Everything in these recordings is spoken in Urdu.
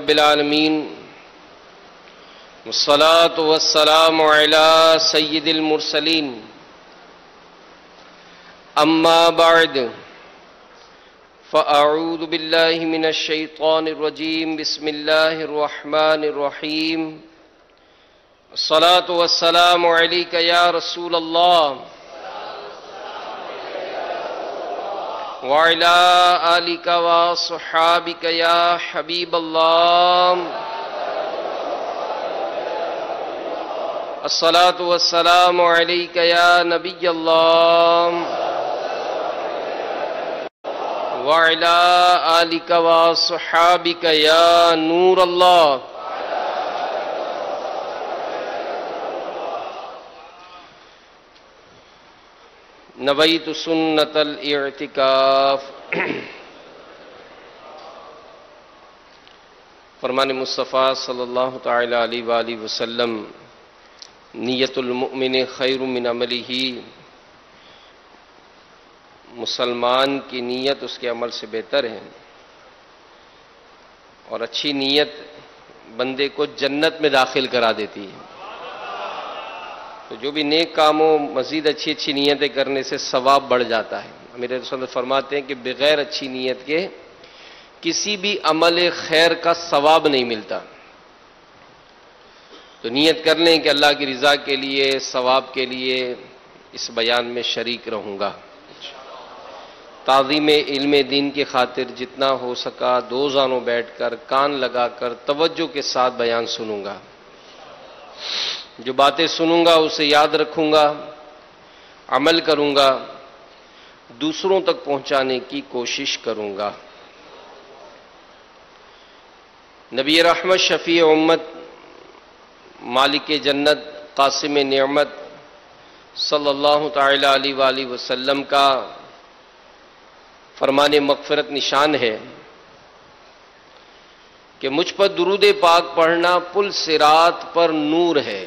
رب العالمین والصلاة والسلام على سید المرسلین اما بعد فاعوذ باللہ من الشیطان الرجیم بسم اللہ الرحمن الرحیم الصلاة والسلام علیک یا رسول اللہ وعلى آلك وصحابك يا حبيب الله الصلاة والسلام عليك يا نبي الله وعلى آلك وصحابك يا نور الله نویت سنت الاعتکاف۔ فرمان مصطفیٰ صلی اللہ تعالی علیہ وآلہ وسلم، نیت المؤمن خیر من عملہ، مسلمان کی نیت اس کے عمل سے بہتر ہے، اور اچھی نیت بندے کو جنت میں داخل کرا دیتی ہے۔ تو جو بھی نیک کام ہو، مزید اچھی اچھی نیتیں کرنے سے ثواب بڑھ جاتا ہے۔ امیر رسول فرماتے ہیں کہ بغیر اچھی نیت کے کسی بھی عمل خیر کا ثواب نہیں ملتا۔ تو نیت کر لیں کہ اللہ کی رضا کے لیے، ثواب کے لیے اس بیان میں شریک رہوں گا۔ تعظیم علم دین کی خاطر جتنا ہو سکا دو زانوں بیٹھ کر، کان لگا کر توجہ کے ساتھ بیان سنوں گا۔ جو باتیں سنوں گا اسے یاد رکھوں گا، عمل کروں گا، دوسروں تک پہنچانے کی کوشش کروں گا۔ نبی رحمت، شفیع امت، مالک جنت، قاسم نعمت صلی اللہ تعالی علیہ وآلہ وسلم کا فرمان مغفرت نشان ہے کہ مجھ پر درود پاک پڑھنا پل صراط پر نور ہے۔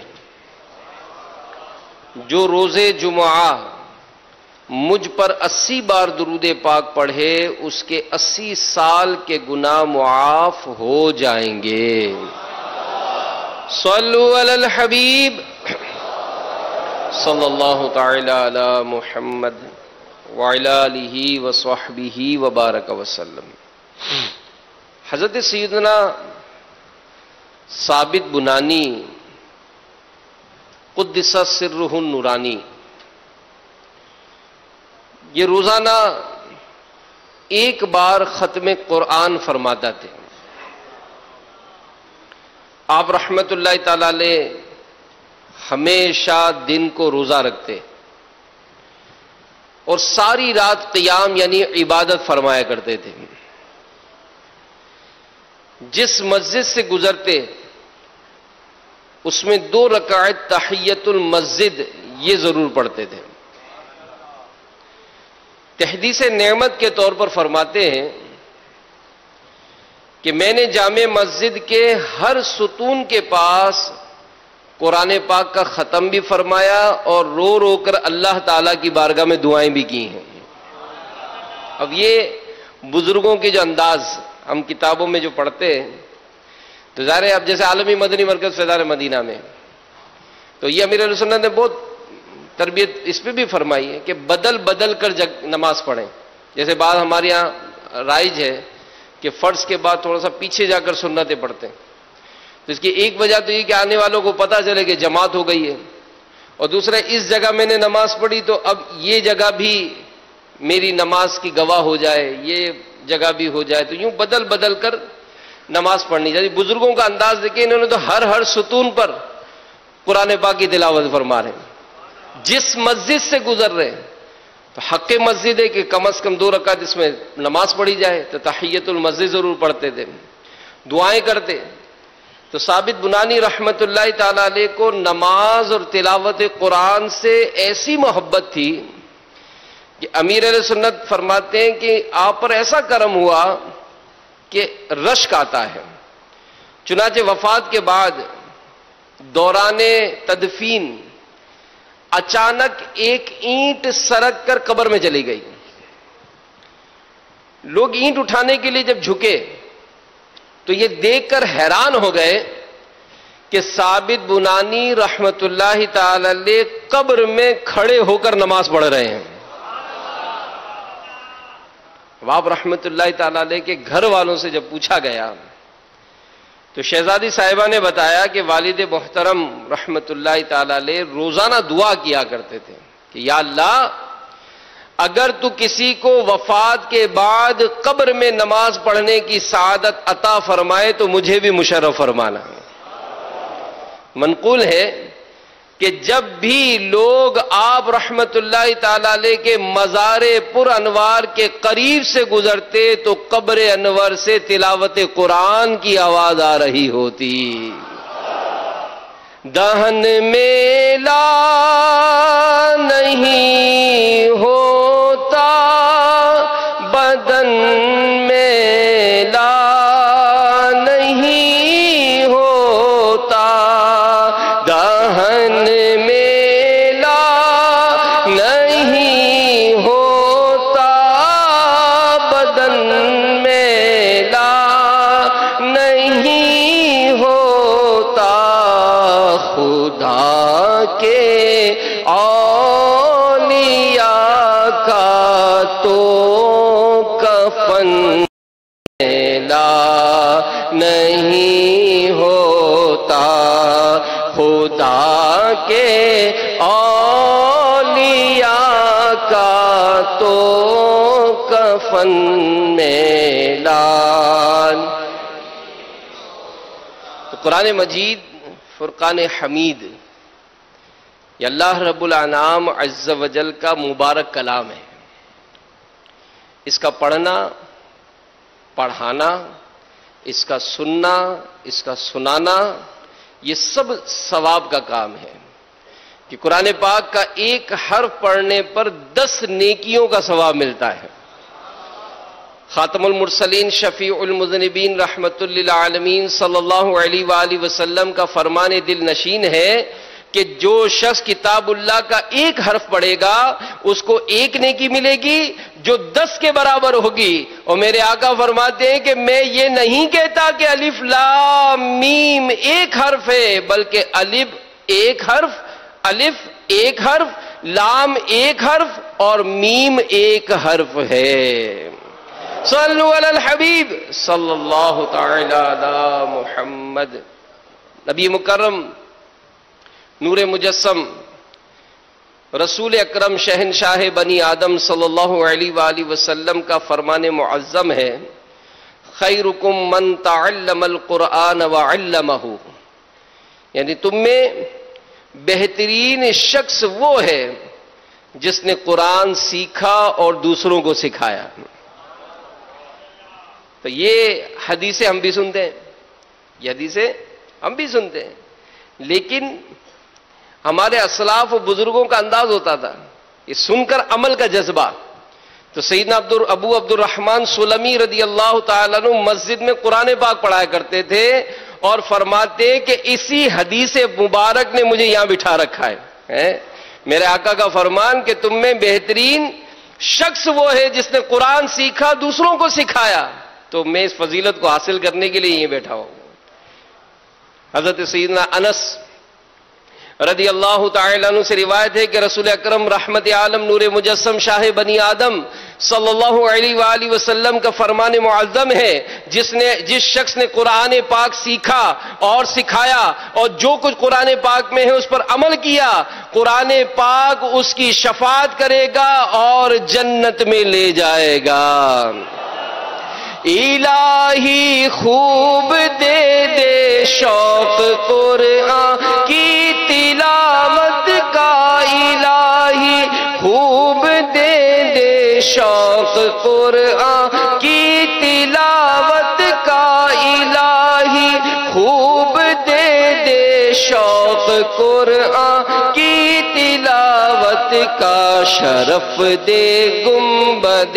جو روز جمعہ مجھ پر 80 بار درود پاک پڑھے، اس کے 80 سال کے گناہ معاف ہو جائیں گے۔ صلو علی الحبیب صلی اللہ تعالی علی محمد وعلی آلہ وصحبہ وبارک وسلم۔ حضرت سیدنا ثابت بنانی قدس سرہ النورانی یہ روزانہ ایک بار ختم قرآن فرماتا تھے۔ آپ رحمت اللہ تعالی علیہ ہمیشہ دن کو روزہ رکھتے اور ساری رات قیام یعنی عبادت فرمایا کرتے تھے۔ جس مسجد سے گزرتے اس میں 2 رکعت تحیت المسجد یہ ضرور پڑھتے تھے۔ تحدیث نعمت کے طور پر فرماتے ہیں کہ میں نے جامع مسجد کے ہر ستون کے پاس قرآن پاک کا ختم بھی فرمایا اور رو رو کر اللہ تعالیٰ کی بارگاہ میں دعائیں بھی کی ہیں۔ اب یہ بزرگوں کے جو انداز ہم کتابوں میں جو پڑھتے ہیں، تو ظاہر ہے اب جیسے عالمی مدنی مرکز فیضان مدینہ میں، تو یہ امیر علیہ سنت نے بہت تربیت اس پہ بھی فرمائی ہے کہ بدل بدل کر نماز پڑھیں۔ جیسے بعض ہمارے یہاں رائج ہے کہ فرض کے بعد تھوڑا سا پیچھے جا کر سنتیں پڑھتے ہیں۔ تو اس کی ایک وجہ تو یہ کہ آنے والوں کو پتہ چلے کہ جماعت ہو گئی ہے، اور دوسرا اس جگہ میں نے نماز پڑھی تو اب یہ جگہ بھی میری نماز کی گواہ ہو جائے، یہ جگہ بھی ہو جائے، تو یوں بدل بدل کر نماز پڑھنی چاہیے۔ بزرگوں کا انداز دیکھیں، انہوں نے تو ہر ستون پر قرآن پاک کی تلاوت فرما رہے ہیں۔ جس مسجد سے گزر رہے ہیں تو حق مسجد ہے کہ کم از کم 2 رکعت اس میں نماز پڑھی جائے، تو تحیت المسجد ضرور پڑھتے تھے، دعائیں کرتے۔ تو ثابت بنانی رحمت اللہ تعالی علیہ کو نماز اور تلاوت قرآن سے ایسی محبت تھی کہ امیر علیہ سنت فرماتے ہیں کہ آپ پر ایسا کرم ہوا کہ رشک آتا ہے۔ چنانچہ وفات کے بعد دوران تدفین اچانک ایک اینٹ سرک کر قبر میں چلی گئی۔ لوگ اینٹ اٹھانے کے لیے جب جھکے تو یہ دیکھ کر حیران ہو گئے کہ ثابت بنانی رحمت اللہ تعالی علیہ قبر میں کھڑے ہو کر نماز پڑھ رہے ہیں. آپ رحمت اللہ تعالی علیہ کے گھر والوں سے جب پوچھا گیا تو شہزادی صاحبہ نے بتایا کہ والد محترم رحمت اللہ تعالی علیہ روزانہ دعا کیا کرتے تھے کہ یا اللہ اگر تو کسی کو وفات کے بعد قبر میں نماز پڑھنے کی سعادت عطا فرمائے تو مجھے بھی مشرف فرمانا. منقول ہے کہ جب بھی لوگ آپ رحمت اللہ تعالی علیہ کے مزار پر انوار کے قریب سے گزرتے تو قبر انور سے تلاوت قرآن کی آواز آ رہی ہوتی. دہن میں لا نہیں ہوتا بدن میں لا نہیں ہوتا دہن میں لا نہیں ہوتا بدن میں لا نہیں ہوتا خدا کے اولیاء کا تو کفن لا نہیں ہوتا خدا کے اولیاء کا تو کفن میں لا. تو قرآن مجید فرقان حمید یہ اللہ رب الانعام عز و جل کا مبارک کلام ہے. اس کا پڑھنا پڑھانا اس کا سننا اس کا سنانا یہ سب ثواب کا کام ہے کہ قرآن پاک کا ایک حرف پڑھنے پر 10 نیکیوں کا ثواب ملتا ہے. خاتم المرسلین شفیع المذنبین رحمت للعالمین صلی اللہ علیہ وآلہ وسلم کا فرمان دل نشین ہے کہ جو شخص کتاب اللہ کا ایک حرف پڑھے گا اس کو 1 نیکی ملے گی جو 10 کے برابر ہوگی. اور میرے آقا فرماتے ہیں کہ میں یہ نہیں کہتا کہ الف لام میم ایک حرف ہے بلکہ الف ایک حرف لام ایک حرف اور میم ایک حرف ہے. صلو علی الحبیب صلی اللہ تعالی علی محمد. نبی مکرم نور مجسم رسول اکرم شہنشاہ بنی آدم صلی اللہ علیہ وآلہ وسلم کا فرمان معظم ہے خیرکم من تعلم القرآن وعلمہ. یعنی تم میں بہترین شخص وہ ہے جس نے قرآن سیکھا اور دوسروں کو سکھایا. تو یہ حدیثیں ہم بھی سنتے ہیں لیکن ہمارے اسلاف و بزرگوں کا انداز ہوتا تھا یہ سن کر عمل کا جذبہ. تو سیدنا ابو عبد الرحمن سلمی رضی اللہ تعالیٰ عنہ مسجد میں قرآن پاک پڑھایا کرتے تھے اور فرماتے کہ اسی حدیث مبارک نے مجھے یہاں بٹھا رکھا ہے. میرے آقا کا فرمان کہ تم میں بہترین شخص وہ ہے جس نے قرآن سیکھا دوسروں کو سکھایا. تو میں اس فضیلت کو حاصل کرنے کے لیے یہیں بیٹھا ہوں. حضرت سیدنا انس رضی اللہ تعالیٰ عنہ سے روایت ہے کہ رسول اکرم رحمت عالم نور مجسم شاہ بنی آدم صلی اللہ علیہ وآلہ وسلم کا فرمان معظم ہے جس شخص نے قرآن پاک سیکھا اور سکھایا اور جو کچھ قرآن پاک میں ہے اس پر عمل کیا قرآن پاک اس کی شفاعت کرے گا اور جنت میں لے جائے گا. الہی خوب دے دے شوق قرآن کی تلاوت کا الہی خوب دے دے شوق قرآن کی تلاوت کا الہی خوب دے دے شوق قرآن کی تلاوت کا شرف دے گنبد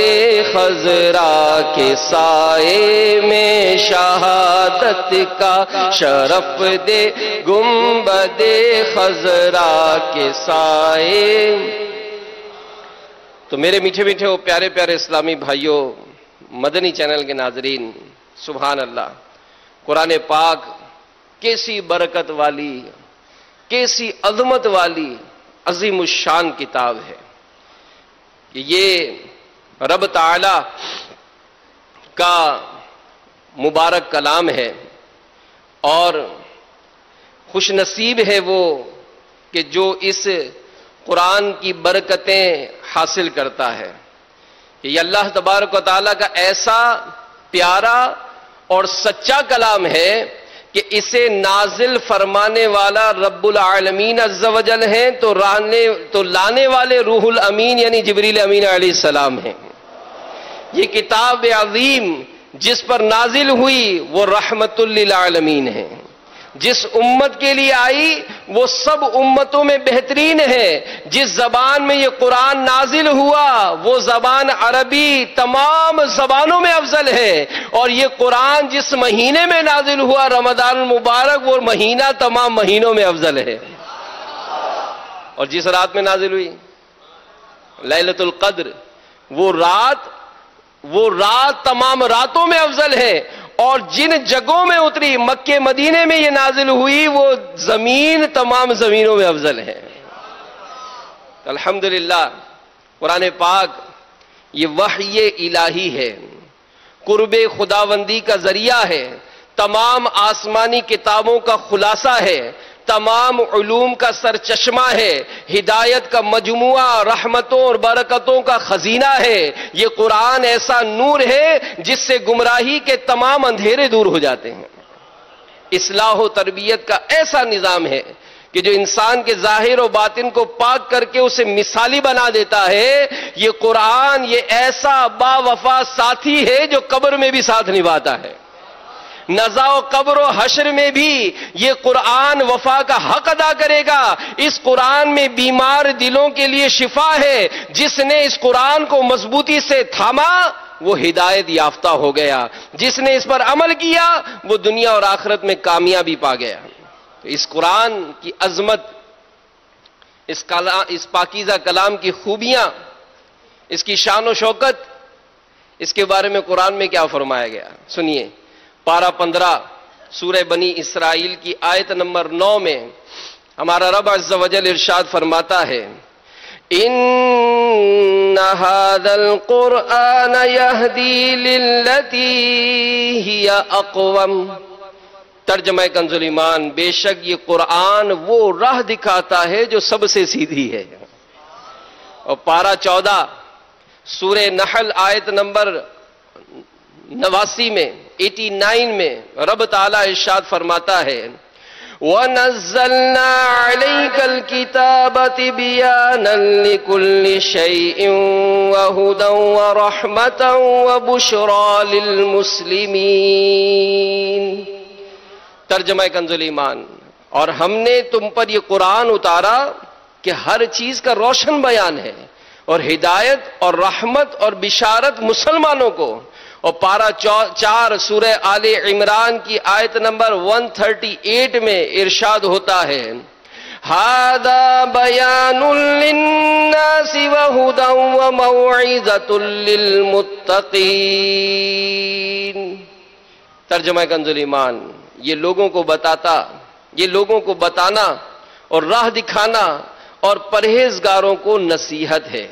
خضرا کے سائے میں شہادت کا شرف دے گنبد خضرا کے سائے. تو میرے میٹھے میٹھے پیارے پیارے اسلامی بھائیوں مدنی چینل کے ناظرین سبحان اللہ. قرآن پاک کیسی برکت والی، کیسی عظمت والی عظیم الشان کتاب ہے کہ یہ رب تعالی کا مبارک کلام ہے، اور خوش نصیب ہے وہ کہ جو اس قرآن کی برکتیں حاصل کرتا ہے کہ یہ اللہ تبارک و تعالیٰ کا ایسا پیارا اور سچا کلام ہے کہ اسے نازل فرمانے والا رب العالمین عز و جل ہیں، تو لانے والے روح الامین یعنی جبریل امین علیہ السلام ہیں۔ یہ کتاب عظیم جس پر نازل ہوئی وہ رحمت للعالمین ہے، جس امت کے لیے آئی وہ سب امتوں میں بہترین ہے۔ جس زبان میں یہ قرآن نازل ہوا وہ زبان عربی تمام زبانوں میں افضل ہے، اور یہ قرآن جس مہینے میں نازل ہوا رمضان المبارک وہ مہینہ تمام مہینوں میں افضل ہے، اور جس رات میں نازل ہوئی لیلۃ القدر وہ رات تمام راتوں میں افضل ہے، اور جن جگہوں میں اتری مکے مدینے میں یہ نازل ہوئی وہ زمین تمام زمینوں میں افضل ہے۔ الحمدللہ قرآن پاک یہ وحی الہی ہے، قرب خداوندی کا ذریعہ ہے، تمام آسمانی کتابوں کا خلاصہ ہے، تمام علوم کا سرچشمہ ہے، ہدایت کا مجموعہ، رحمتوں اور برکتوں کا خزینہ ہے۔ یہ قرآن ایسا نور ہے جس سے گمراہی کے تمام اندھیرے دور ہو جاتے ہیں، اصلاح و تربیت کا ایسا نظام ہے کہ جو انسان کے ظاہر و باطن کو پاک کر کے اسے مثالی بنا دیتا ہے۔ یہ قرآن یہ ایسا با وفا ساتھی ہے جو قبر میں بھی ساتھ نبھاتا ہے، نزا و قبر و حشر میں بھی یہ قرآن وفا کا حق ادا کرے گا۔ اس قرآن میں بیمار دلوں کے لیے شفا ہے، جس نے اس قرآن کو مضبوطی سے تھاما وہ ہدایت یافتہ ہو گیا، جس نے اس پر عمل کیا وہ دنیا اور آخرت میں کامیابی پا گیا۔ اس قرآن کی عظمت، اس پاکیزہ کلام کی خوبیاں، اس کی شان و شوکت، اس کے بارے میں قرآن میں کیا فرمایا گیا سنیے۔ پارہ 15 سورہ بنی اسرائیل کی آیت نمبر 9 میں ہمارا رب عز و جل ارشاد فرماتا ہے، ان هذا القرآن يهدي للتي هي اقوم۔ ترجمہ کنز ایمان، بے شک یہ قرآن وہ راہ دکھاتا ہے جو سب سے سیدھی ہے۔ اور پارہ 14 سورہ نحل آیت نمبر 89 میں 89 میں رب تعالیٰ ارشاد فرماتا ہے، وَنَزَّلْنَا عَلَيْكَ الْكِتَابَ تِبْيَانًا لِكُلِّ شَيْءٍ وَهُدًى وَرَحْمَةً وَبُشْرَى لِلْمُسْلِمِينَ۔ ترجمہ کنز ایمان، اور ہم نے تم پر یہ قرآن اتارا کہ ہر چیز کا روشن بیان ہے اور ہدایت اور رحمت اور بشارت مسلمانوں کو۔ اور پارہ 4 سورہ آل عمران کی آیت نمبر 138 میں ارشاد ہوتا ہے، هَذَا بَيَانٌ لِلنَّاسِ وَهُدًى وَمَوْعِظَةٌ لِلْمُتَّقِينَ۔ ترجمہ کنز ایمان، یہ لوگوں کو بتانا اور راہ دکھانا اور پرہیزگاروں کو نصیحت ہے۔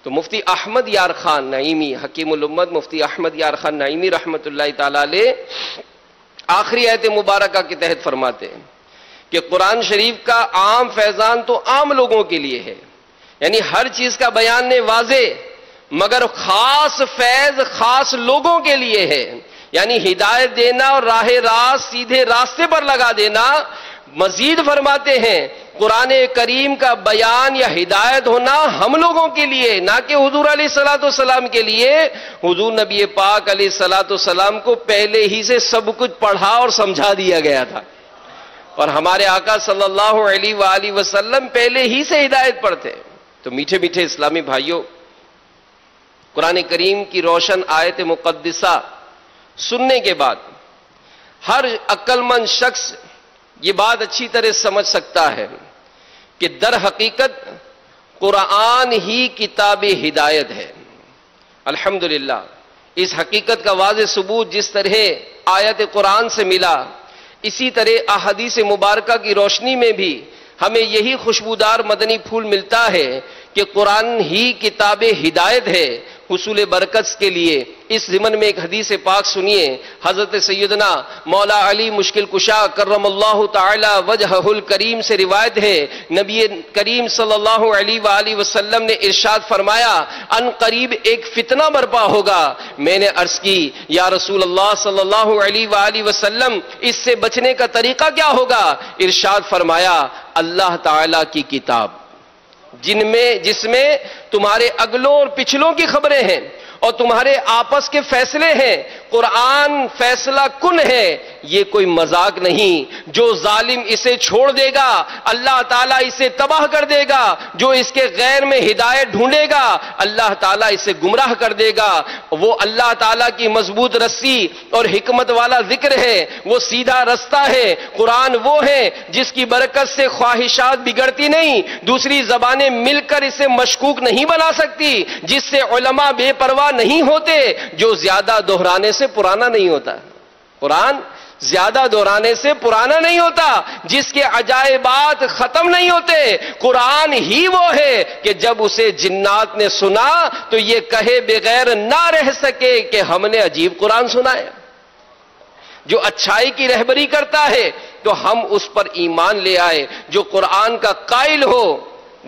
تو مفتی احمد یار خان نعیمی، حکیم الامت مفتی احمد یار خان نعیمی رحمت اللہ تعالی علیہ آخری آیت مبارکہ کے تحت فرماتے ہیں کہ قرآن شریف کا عام فیضان تو عام لوگوں کے لیے ہے، یعنی ہر چیز کا بیان واضح، مگر خاص فیض خاص لوگوں کے لیے ہے، یعنی ہدایت دینا اور راہ راست سیدھے راستے پر لگا دینا۔ مزید فرماتے ہیں قرآن کریم کا بیان یا ہدایت ہونا ہم لوگوں کے لیے، نہ کہ حضور علیہ الصلوۃ والسلام کے لیے۔ حضور نبی پاک علیہ الصلوۃ والسلام کو پہلے ہی سے سب کچھ پڑھا اور سمجھا دیا گیا تھا، اور ہمارے آقا صلی اللہ علیہ وآلہ وسلم پہلے ہی سے ہدایت پر تھے۔ تو میٹھے میٹھے اسلامی بھائیوں، قرآن کریم کی روشن آیت مقدسہ سننے کے بعد ہر عقل مند شخص یہ بات اچھی طرح سمجھ سکتا ہے کہ در حقیقت قرآن ہی کتاب ہدایت ہے۔ الحمدللہ اس حقیقت کا واضح ثبوت جس طرح آیت قرآن سے ملا، اسی طرح احادیث مبارکہ کی روشنی میں بھی ہمیں یہی خوشبودار مدنی پھول ملتا ہے کہ قرآن ہی کتاب ہدایت ہے حصول برکت کے لیے۔ اس ضمن میں ایک حدیث پاک سنیے، حضرت سیدنا مولا علی مشکل کشا کرم اللہ تعالی وجہہ الکریم سے روایت ہے، نبی کریم صلی اللہ علیہ وآلہ وسلم نے ارشاد فرمایا ان قریب ایک فتنہ برپا ہوگا۔ میں نے عرض کی یا رسول اللہ صلی اللہ علیہ وآلہ وسلم اس سے بچنے کا طریقہ کیا ہوگا؟ ارشاد فرمایا اللہ تعالی کی کتاب جس میں تمہارے اگلوں اور پچھلوں کی خبریں ہیں اور تمہارے آپس کے فیصلے ہیں۔ قرآن فیصلہ کن ہے، یہ کوئی مذاق نہیں۔ جو ظالم اسے چھوڑ دے گا اللہ تعالیٰ اسے تباہ کر دے گا، جو اس کے غیر میں ہدایت ڈھونڈے گا اللہ تعالیٰ اسے گمراہ کر دے گا۔ وہ اللہ تعالیٰ کی مضبوط رسی اور حکمت والا ذکر ہے، وہ سیدھا رستہ ہے۔ قرآن وہ ہے جس کی برکت سے خواہشات بگڑتی نہیں، دوسری زبانیں مل کر اسے مشکوک نہیں بنا سکتی، جس سے علماء بے پرواہ نہیں ہوتے، جو زیادہ دہرانے سے پرانا نہیں ہوتا۔ قرآن زیادہ دہرانے سے پرانا نہیں ہوتا، جس کے عجائبات ختم نہیں ہوتے۔ قرآن ہی وہ ہے کہ جب اسے جنات نے سنا تو یہ کہے بغیر نہ رہ سکے کہ ہم نے عجیب قرآن سنا ہے۔ جو اچھائی کی رہبری کرتا ہے تو ہم اس پر ایمان لے آئے۔ جو قرآن کا قائل ہو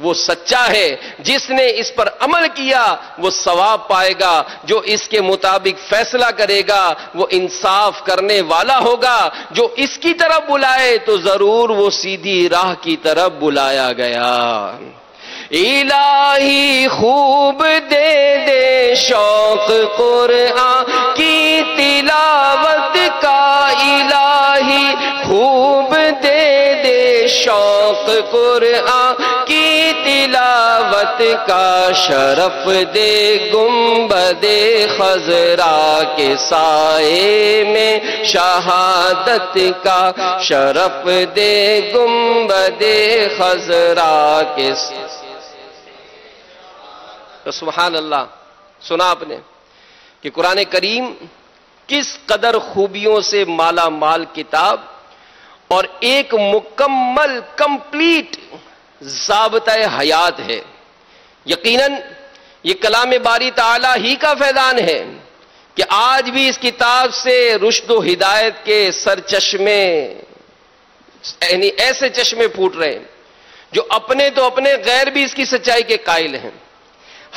وہ سچا ہے، جس نے اس پر عمل کیا وہ ثواب پائے گا، جو اس کے مطابق فیصلہ کرے گا وہ انصاف کرنے والا ہوگا۔ جو اس کی طرف بلائے تو ضرور وہ سیدھی راہ کی طرف بلایا گیا۔ الہی خوب دے دے شوق قرآن کی تلاوت کا، الہی خوب دے دے شوق قرآن کی تلاوت کا، شرف دے گنبد خضرا کے سائے میں شہادت کا، شرف دے گنبد خضرا کے تو سبحان اللہ۔ سنا آپ نے کہ قرآن کریم کس قدر خوبیوں سے مالا مال کتاب اور ایک مکمل کمپلیٹ ضابطۂ حیات ہے۔ یقیناً یہ کلام باری تعالی ہی کا فیضان ہے کہ آج بھی اس کتاب سے رشد و ہدایت کے سرچشمے یعنی ایسے چشمے پھوٹ رہے ہیں جو اپنے تو اپنے غیر بھی اس کی سچائی کے قائل ہیں۔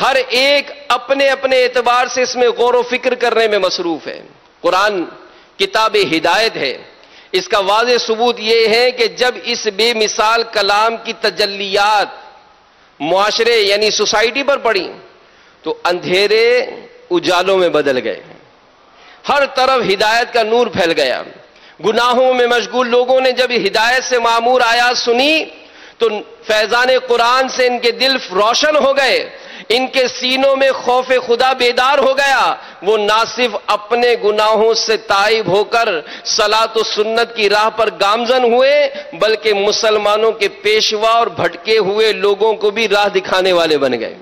ہر ایک اپنے اپنے اعتبار سے اس میں غور و فکر کرنے میں مصروف ہے۔ قرآن کتاب ہدایت ہے۔ اس کا واضح ثبوت یہ ہے کہ جب اس بے مثال کلام کی تجلیات معاشرے یعنی سوسائٹی پر پڑی تو اندھیرے اجالوں میں بدل گئے، ہر طرف ہدایت کا نور پھیل گیا۔ گناہوں میں مشغول لوگوں نے جب ہدایت سے معمور آیات سنی تو فیضان قرآن سے ان کے دل روشن ہو گئے، ان کے سینوں میں خوف خدا بیدار ہو گیا۔ وہ نہ صرف اپنے گناہوں سے تائب ہو کر صلاۃ و سنت کی راہ پر گامزن ہوئے بلکہ مسلمانوں کے پیشوا اور بھٹکے ہوئے لوگوں کو بھی راہ دکھانے والے بن گئے۔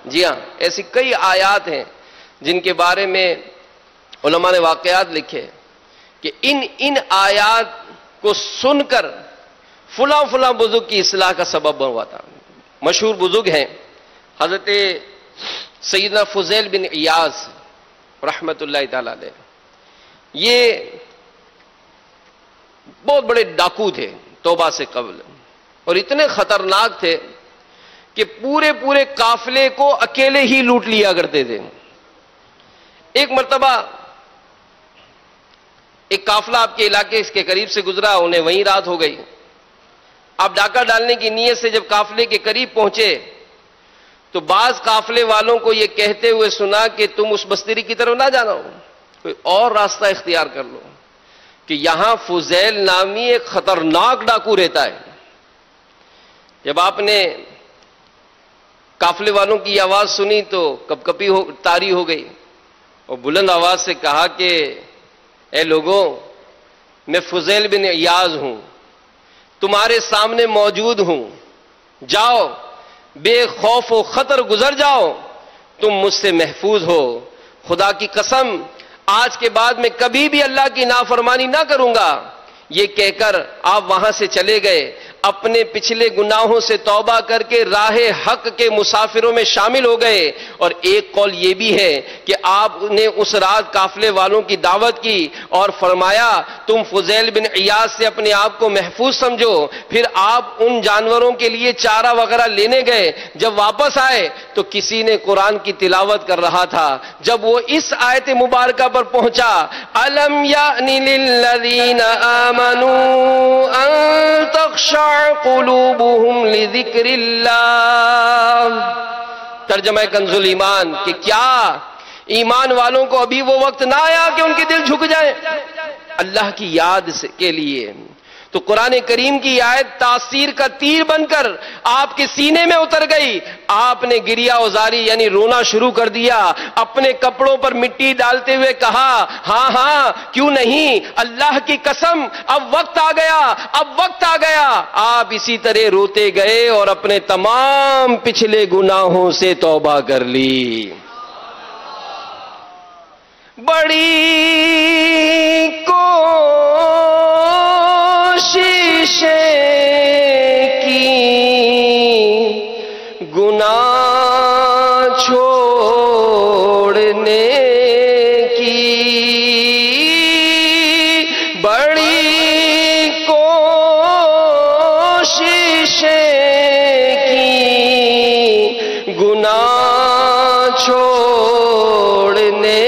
جی ہاں، ایسی کئی آیات ہیں جن کے بارے میں علماء نے واقعات لکھے کہ ان آیات کو سن کر فلاں فلاں بزرگ کی اصلاح کا سبب ہوا تھا۔ مشہور بزرگ ہیں حضرت سیدنا فضیل بن عیاض رحمت اللہ تعالی علیہ۔ یہ بہت بڑے ڈاکو تھے توبہ سے قبل، اور اتنے خطرناک تھے کہ پورے قافلے کو اکیلے ہی لوٹ لیا کرتے تھے۔ ایک مرتبہ ایک قافلہ آپ کے علاقے کے قریب سے گزرا، انہیں وہیں رات ہو گئی۔ آپ ڈاکہ ڈالنے کی نیت سے جب قافلے کے قریب پہنچے تو بعض قافلے والوں کو یہ کہتے ہوئے سنا کہ تم اس بستری کی طرف نہ جانا ہو، کوئی اور راستہ اختیار کر لو کہ یہاں فضیل نامی ایک خطرناک ڈاکو رہتا ہے۔ جب آپ نے قافلے والوں کی آواز سنی تو کپ کپی طاری ہو گئی اور بلند آواز سے کہا کہ اے لوگوں، میں فضیل بن عیاض ہوں، تمہارے سامنے موجود ہوں، جاؤ بے خوف و خطر گزر جاؤ، تم مجھ سے محفوظ ہو۔ خدا کی قسم آج کے بعد میں کبھی بھی اللہ کی نافرمانی نہ کروں گا، یہ کہہ کر آپ وہاں سے چلے گئے، اپنے پچھلے گناہوں سے توبہ کر کے راہ حق کے مسافروں میں شامل ہو گئے۔ اور ایک قول یہ بھی ہے کہ آپ نے اس رات قافلے والوں کی دعوت کی اور فرمایا تم فضیل بن عیاض سے اپنے آپ کو محفوظ سمجھو، پھر آپ ان جانوروں کے لیے چارہ وغیرہ لینے گئے، جب واپس آئے تو کسی نے قرآن کی تلاوت کر رہا تھا، جب وہ اس آیت مبارکہ پر پہنچا الم یأن للذین آمنوا ان تخشع قلوبهم لذکر اللہ، ترجمہ کنز الایمان کہ کیا ایمان والوں کو ابھی وہ وقت نہ آیا کہ ان کے دل جھک جائیں اللہ کی یاد کے لیے؟ تو قرآن کریم کی آیت تاثیر کا تیر بن کر آپ کے سینے میں اتر گئی، آپ نے گریا ازاری یعنی رونا شروع کر دیا، اپنے کپڑوں پر مٹی ڈالتے ہوئے کہا ہاں ہاں کیوں نہیں، اللہ کی قسم اب وقت آ گیا، اب وقت آ گیا۔ آپ اسی طرح روتے گئے اور اپنے تمام پچھلے گناہوں سے توبہ کر لی۔ بڑی کوشش کی گناہ چھوڑنے کی، بڑی کوشش کی گناہ چھوڑنے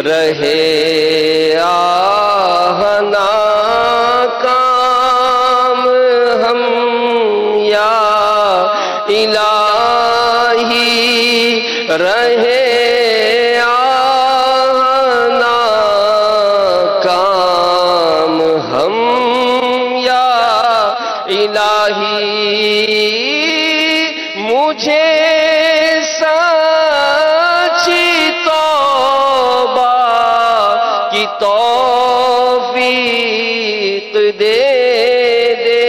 رہے آہ ناکام ہم یا الہی، رہے آہ ناکام ہم یا الہی، مجھے توفیق دے دے،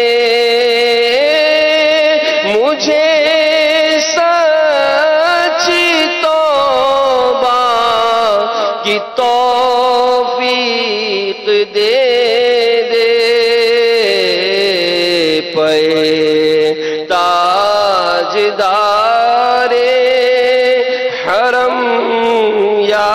مجھے سچی توبہ کی توفیق دے دے، پے تاجدار حرم یا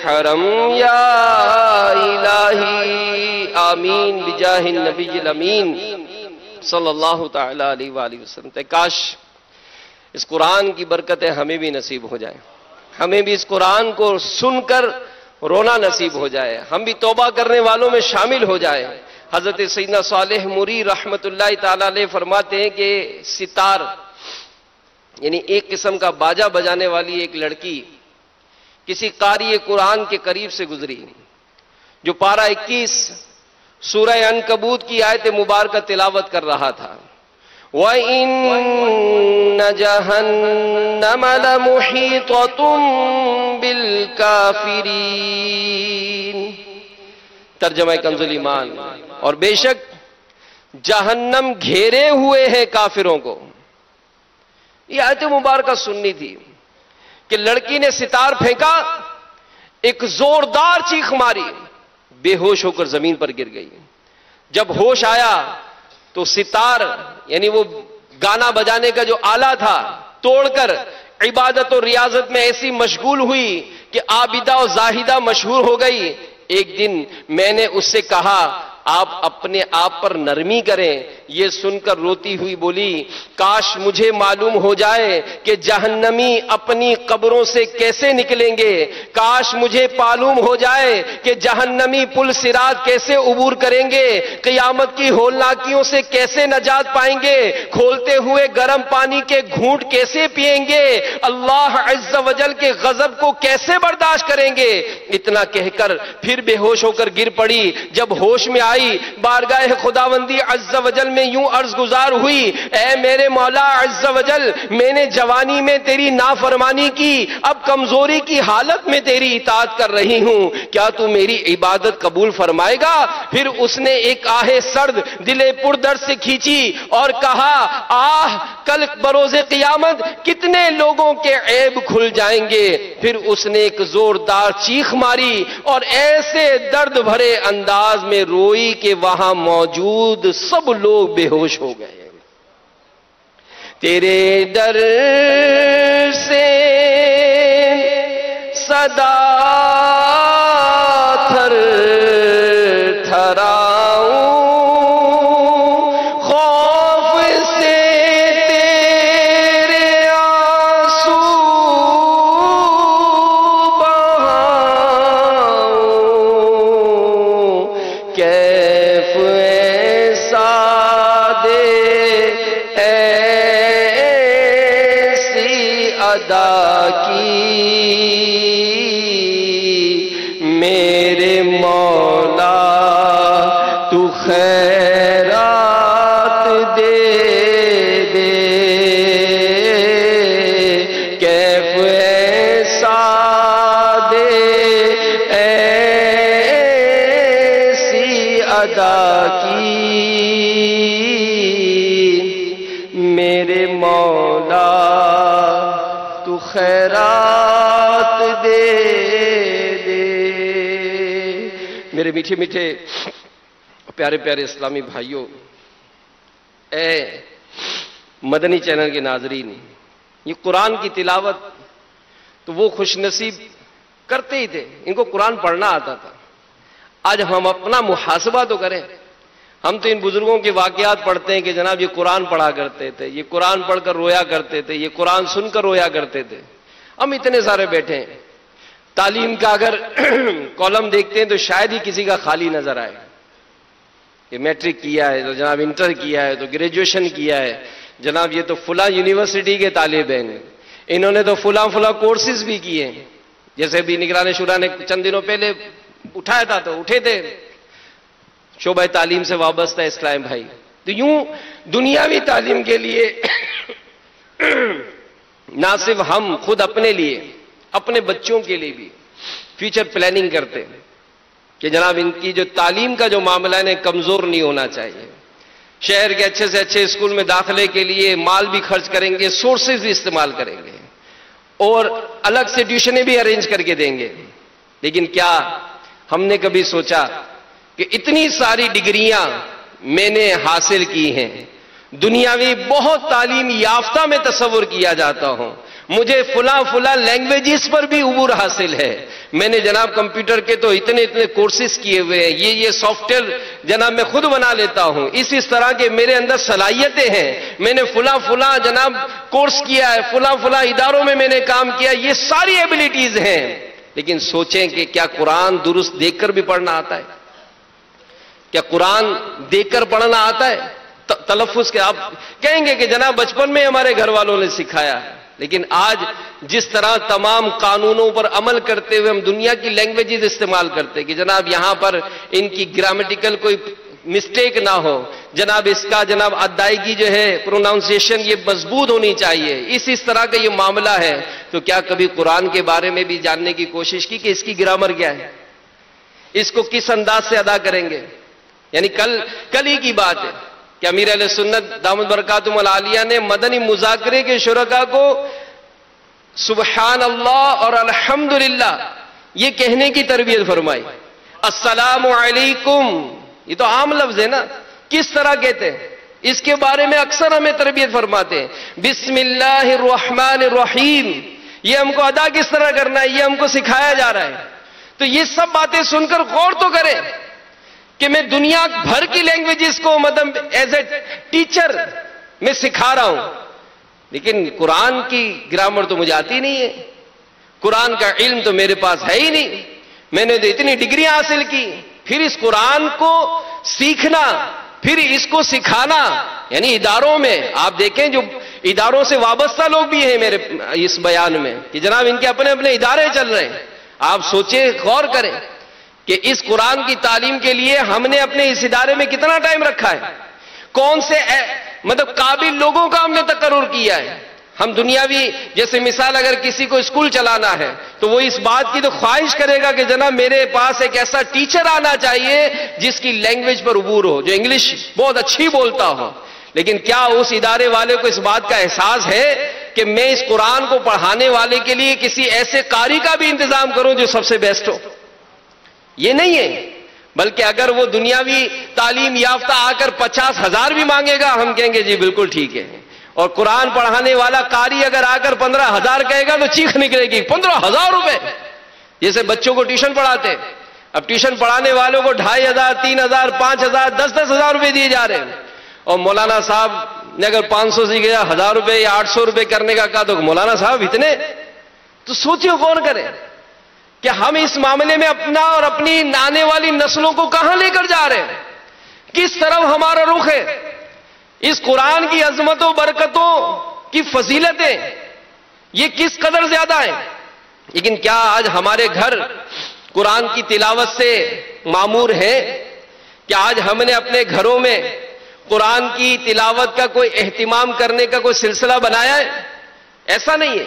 حرم یا الہی، آمین بجاہ النبی الامین صلی اللہ تعالی علیہ وآلہ وسلم۔ کاش اس قرآن کی برکتیں ہمیں بھی نصیب ہو جائیں، ہمیں بھی اس قرآن کو سن کر رونا نصیب ہو جائے، ہم بھی توبہ کرنے والوں میں شامل ہو جائیں۔ حضرت سیدنا صالح موری رحمت اللہ تعالی علیہ فرماتے ہیں کہ ستار یعنی ایک قسم کا باجا بجانے والی ایک لڑکی کسی قاری قرآن کے قریب سے گزری جو پارہ 21 سورہ عنکبوت کی آیت مبارکہ تلاوت کر رہا تھا، وَإِنَّ جَهَنَّمَ لَمُحِيطَةٌ بِالْكَافِرِينَ، ترجمہ کنز الایمان، اور بے شک جہنم گھیرے ہوئے ہے کافروں کو۔ یہ آیت مبارکہ سننی تھی کہ لڑکی نے ستار پھینکا، ایک زوردار چیخ ماری، بے ہوش ہو کر زمین پر گر گئی۔ جب ہوش آیا تو ستار یعنی وہ گانا بجانے کا جو آلہ تھا توڑ کر عبادت و ریاضت میں ایسی مشغول ہوئی کہ عابدہ و زاہدہ مشہور ہو گئی۔ ایک دن میں نے اس سے کہا آپ اپنے آپ پر نرمی کریں، یہ سن کر روتی ہوئی بولی کاش مجھے معلوم ہو جائے کہ جہنمی اپنی قبروں سے کیسے نکلیں گے، کاش مجھے معلوم ہو جائے کہ جہنمی پل صراط کیسے عبور کریں گے، قیامت کی ہولناکیوں سے کیسے نجات پائیں گے، کھولتے ہوئے گرم پانی کے گھونٹ کیسے پئیں گے، اللہ عز و جل کے غضب کو کیسے برداشت کریں گے۔ اتنا کہہ کر پھر بے ہوش ہو کر گر پڑی۔ جب ہوش میں آئی بارگاہ خداوندی عز و جل میں میں یوں عرض گزار ہوئی، اے میرے مولا عز و جل، میں نے جوانی میں تیری نافرمانی کی، اب کمزوری کی حالت میں تیری اطاعت کر رہی ہوں، کیا تو میری عبادت قبول فرمائے گا؟ پھر اس نے ایک آہ سرد دل پردرد سے کھینچی اور کہا، آہ کل بروز قیامت کتنے لوگوں کے عیب کھل جائیں گے۔ پھر اس نے ایک زوردار چیخ ماری اور ایسے درد بھرے انداز میں روئی کہ وہاں موجود سب لوگ بے ہوش ہو گئے۔ تیرے ڈر سے صدا تھر تھراؤں، خوف سے تیرے آنسو بہاؤں، کیف ایسا دے ایسی ادا کی میرے مولا تو خیرات دے دے، کیف ایسا دے ایسی ادا کی میرے مولا تو خیرات دے دے۔ میرے میٹھے میٹھے پیارے پیارے اسلامی بھائیوں، اے مدنی چینل کے ناظرین، یہ قرآن کی تلاوت تو وہ خوش نصیب کرتے ہی تھے، ان کو قرآن پڑھنا آتا تھا۔ آج ہم اپنا محاسبہ تو کریں، ہم تو ان بزرگوں کے واقعات پڑھتے ہیں کہ جناب یہ قرآن پڑھا کرتے تھے، یہ قرآن پڑھ کر رویا کرتے تھے، یہ قرآن سن کر رویا کرتے تھے۔ ہم اتنے سارے بیٹھے ہیں، تعلیم کا اگر کالم دیکھتے ہیں تو شاید ہی کسی کا خالی نظر آئے کہ میٹرک کیا ہے تو جناب انٹر کیا ہے تو گریجویشن کیا ہے، جناب یہ تو فلاں یونیورسٹی کے طالب ہیں، انہوں نے تو فلاں کورسز بھی کیے ہیں، جیسے بھی نگران شورا نے چند دنوں پہلے اٹھایا تھا تو اٹھے تھے شعبہ تعلیم سے وابستہ اسلام بھائی۔ تو یوں دنیاوی تعلیم کے لیے نہ صرف ہم خود اپنے لیے، اپنے بچوں کے لیے بھی فیوچر پلاننگ کرتے ہیں کہ جناب ان کی جو تعلیم کا جو معاملہ ہے کمزور نہیں ہونا چاہیے، شہر کے اچھے سے اچھے اسکول میں داخلے کے لیے مال بھی خرچ کریں گے، سورسز بھی استعمال کریں گے اور الگ سے ٹیوشنیں بھی ارینج کر کے دیں گے۔ لیکن کیا ہم نے کبھی سوچا کہ اتنی ساری ڈگریاں میں نے حاصل کی ہیں، دنیاوی بہت تعلیم یافتہ میں تصور کیا جاتا ہوں، مجھے فلاں لینگویجز پر بھی عبور حاصل ہے، میں نے جناب کمپیوٹر کے تو اتنے کورسز کیے ہوئے ہیں، یہ سافٹ ویئر جناب میں خود بنا لیتا ہوں، اس طرح کے میرے اندر صلاحیتیں ہیں، میں نے فلاں جناب کورس کیا ہے، فلاں اداروں میں نے کام کیا، یہ ساری ایبلٹیز ہیں۔ لیکن سوچیں کہ کیا قرآن درست دیکھ کر بھی پڑھنا آتا ہے؟ کیا قرآن دیکھ کر پڑھنا آتا ہے؟ تلفظ کے آپ کہیں گے کہ جناب بچپن میں ہمارے گھر والوں نے سکھایا ہے، لیکن آج جس طرح تمام قانونوں پر عمل کرتے ہوئے ہم دنیا کی لینگویجز استعمال کرتے ہیں کہ جناب یہاں پر ان کی گرامیٹیکل کوئی مسٹیک نہ ہو، جناب اس کا جناب ادائیگی جو ہے پروناؤنسیشن یہ مضبوط ہونی چاہیے، اس طرح کا یہ معاملہ ہے، تو کیا کبھی قرآن کے بارے میں بھی جاننے کی کوشش کی کہ اس کی گرامر کیا ہے، اس کو کس انداز سے ادا کریں گے؟ یعنی کل ہی کی بات ہے کہ امیر اہل سنت دامت برکاتہم العالیہ نے مدنی مذاکرے کے شرکاء کو سبحان اللہ اور الحمدللہ یہ کہنے کی تربیت فرمائی۔ السلام علیکم یہ تو عام لفظ ہے نا، کس طرح کہتے ہیں اس کے بارے میں اکثر ہمیں تربیت فرماتے ہیں۔ بسم اللہ الرحمن الرحیم یہ ہم کو ادا کس طرح کرنا ہے یہ ہم کو سکھایا جا رہا ہے۔ تو یہ سب باتیں سن کر غور تو کریں کہ میں دنیا بھر کی لینگویجز کو مطلب ایز اے ٹیچر میں سکھا رہا ہوں، لیکن قرآن کی گرامر تو مجھے آتی نہیں ہے، قرآن کا علم تو میرے پاس ہے ہی نہیں، میں نے تو اتنی ڈگریاں حاصل کی، پھر اس قرآن کو سیکھنا، پھر اس کو سکھانا، یعنی اداروں میں آپ دیکھیں جو اداروں سے وابستہ لوگ بھی ہیں میرے اس بیان میں کہ جناب ان کے اپنے ادارے چل رہے ہیں، آپ سوچیں غور کریں کہ اس قرآن کی تعلیم کے لیے ہم نے اپنے اس ادارے میں کتنا ٹائم رکھا ہے۔ کون سے مطلب قابل لوگوں کا ہم نے تقرر کیا ہے. ہم دنیاوی جیسے مثال اگر کسی کو اسکول چلانا ہے تو وہ اس بات کی تو خواہش کرے گا کہ جناب میرے پاس ایک ایسا ٹیچر آنا چاہیے جس کی لینگویج پر عبور ہو, جو انگلش بہت اچھی بولتا ہو. لیکن کیا اس ادارے والے کو اس بات کا احساس ہے کہ میں اس قرآن کو پڑھانے والے کے لیے کسی ایسے قاری کا بھی انتظام کروں جو سب سے بیسٹ ہو؟ یہ نہیں ہے. بلکہ اگر وہ دنیاوی تعلیم یافتہ آ کر 50,000 بھی مانگے گا ہم کہیں گے جی بالکل ٹھیک ہے. اور قرآن پڑھانے والا قاری اگر آ کر 15,000 کہے گا تو چیخ نکلے گی, 15,000 روپے. جیسے بچوں کو ٹیوشن پڑھاتے, اب ٹیوشن پڑھانے والوں کو 2,500, 3,000, 5,000, 10,000 روپے دیے جا رہے ہیں. اور مولانا صاحب نے اگر 500 سے گیا 1,000 روپے یا 800 روپے کرنے کا کہا تو مولانا صاحب اتنے, تو سوچیے کون کرے کہ ہم اس معاملے میں اپنا اور اپنی آنے والی نسلوں کو کہاں لے کر جا رہے ہیں, کس طرف ہمارا رخ ہے. اس قرآن کی عظمت و برکتوں کی فضیلتیں یہ کس قدر زیادہ ہیں. لیکن کیا آج ہمارے گھر قرآن کی تلاوت سے معمور ہیں؟ کیا آج ہم نے اپنے گھروں میں قرآن کی تلاوت کا کوئی اہتمام کرنے کا کوئی سلسلہ بنایا ہے؟ ایسا نہیں ہے,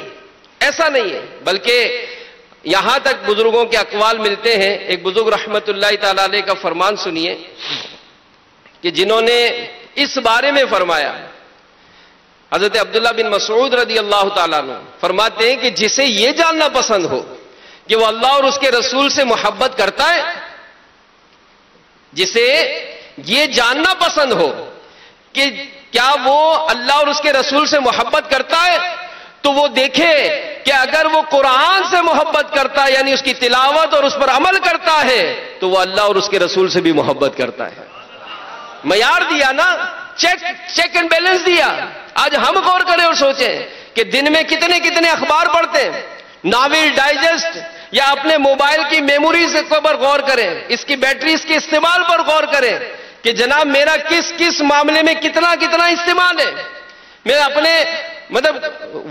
ایسا نہیں ہے. بلکہ یہاں تک بزرگوں کے اقوال ملتے ہیں. ایک بزرگ رحمت اللہ تعالی علیہ کا فرمان سنیے کہ جنہوں نے اس بارے میں فرمایا. حضرت عبداللہ بن مسعود رضی اللہ تعالیٰ عنہ فرماتے ہیں کہ جسے یہ جاننا پسند ہو کہ وہ اللہ اور اس کے رسول سے محبت کرتا ہے, جسے یہ جاننا پسند ہو کہ کیا وہ اللہ اور اس کے رسول سے محبت کرتا ہے, تو وہ دیکھے کہ اگر وہ قرآن سے محبت کرتا ہے یعنی اس کی تلاوت اور اس پر عمل کرتا ہے تو وہ اللہ اور اس کے رسول سے بھی محبت کرتا ہے. معیار دیا نا, چیک اینڈ بیلنس دیا. آج ہم غور کریں اور سوچیں کہ دن میں کتنے کتنے اخبار پڑھتے ہیں, ناول, ڈائجسٹ, یا اپنے موبائل کی میموریز پر غور کریں, اس کی بیٹریز کے استعمال پر غور کریں کہ جناب میرا کس معاملے میں کتنا استعمال ہے. میں اپنے مطلب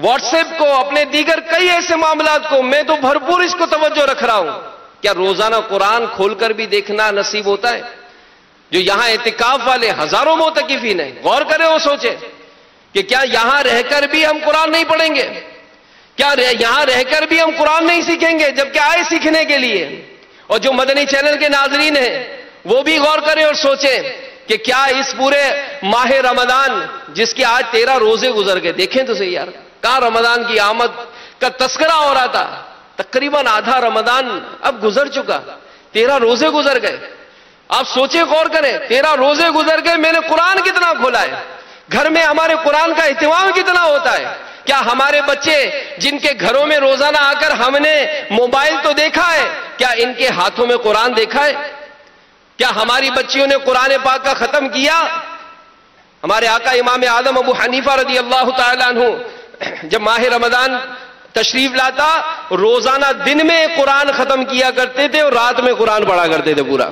واٹس ایپ کو, اپنے دیگر کئی ایسے معاملات کو میں تو بھرپور اس کو توجہ رکھ رہا ہوں. کیا روزانہ قرآن کھول کر بھی دیکھنا نصیب ہوتا ہے؟ جو یہاں اعتکاف والے ہزاروں معتکفین ہیں, غور کریں اور سوچیں کہ کیا یہاں رہ کر بھی ہم قرآن نہیں پڑھیں گے؟ کیا یہاں رہ کر بھی ہم قرآن نہیں سیکھیں گے جبکہ آئے سیکھنے کے لیے؟ اور جو مدنی چینل کے ناظرین ہیں وہ بھی غور کریں اور سوچیں کہ کیا اس پورے ماہ رمضان جس کی آج 13 روزے گزر گئے, دیکھیں تو صحیح یار, کہاں رمضان کی آمد کا تذکرہ ہو رہا تھا, تقریباً آدھا رمضان اب گزر چکا, 13 روزے گزر گئے. آپ سوچیں, غور کریں, 13 روزے گزر گئے, میں نے قرآن کتنا کھولا ہے, گھر میں ہمارے قرآن کا اہتمام کتنا ہوتا ہے. کیا ہمارے بچے جن کے گھروں میں روزانہ آ کر ہم نے موبائل تو دیکھا ہے, کیا ان کے ہاتھوں میں قرآن دیکھا ہے؟ کیا ہماری بچیوں نے قرآن پاک کا ختم کیا؟ ہمارے آقا امام اعظم ابو حنیفہ رضی اللہ تعالیٰ عنہ جب ماہ رمضان تشریف لاتا روزانہ دن میں قرآن ختم کیا کرتے تھے اور رات میں قرآن پڑھا کرتے تھے. پورا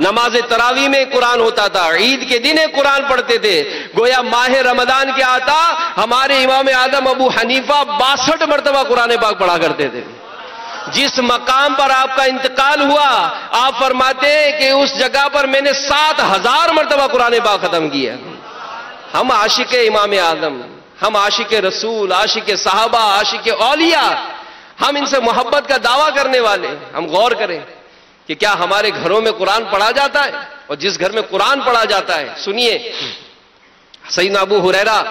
نماز تراویح میں قرآن ہوتا تھا, عید کے دن قرآن پڑھتے تھے. گویا ماہ رمضان کے آتا ہمارے امام اعظم ابو حنیفہ 62 مرتبہ قرآن پاک پڑھا کرتے تھے. جس مقام پر آپ کا انتقال ہوا آپ فرماتے ہیں کہ اس جگہ پر میں نے 7,000 مرتبہ قرآن پاک ختم کیا. ہم عاشق امام اعظم, ہم عاشق رسول, عاشق صحابہ, عاشق اولیاء, ہم ان سے محبت کا دعویٰ کرنے والے. ہم غور کریں کہ کیا ہمارے گھروں میں قرآن پڑھا جاتا ہے؟ اور جس گھر میں قرآن پڑھا جاتا ہے, سنیے سیدنا ابو ہریرہ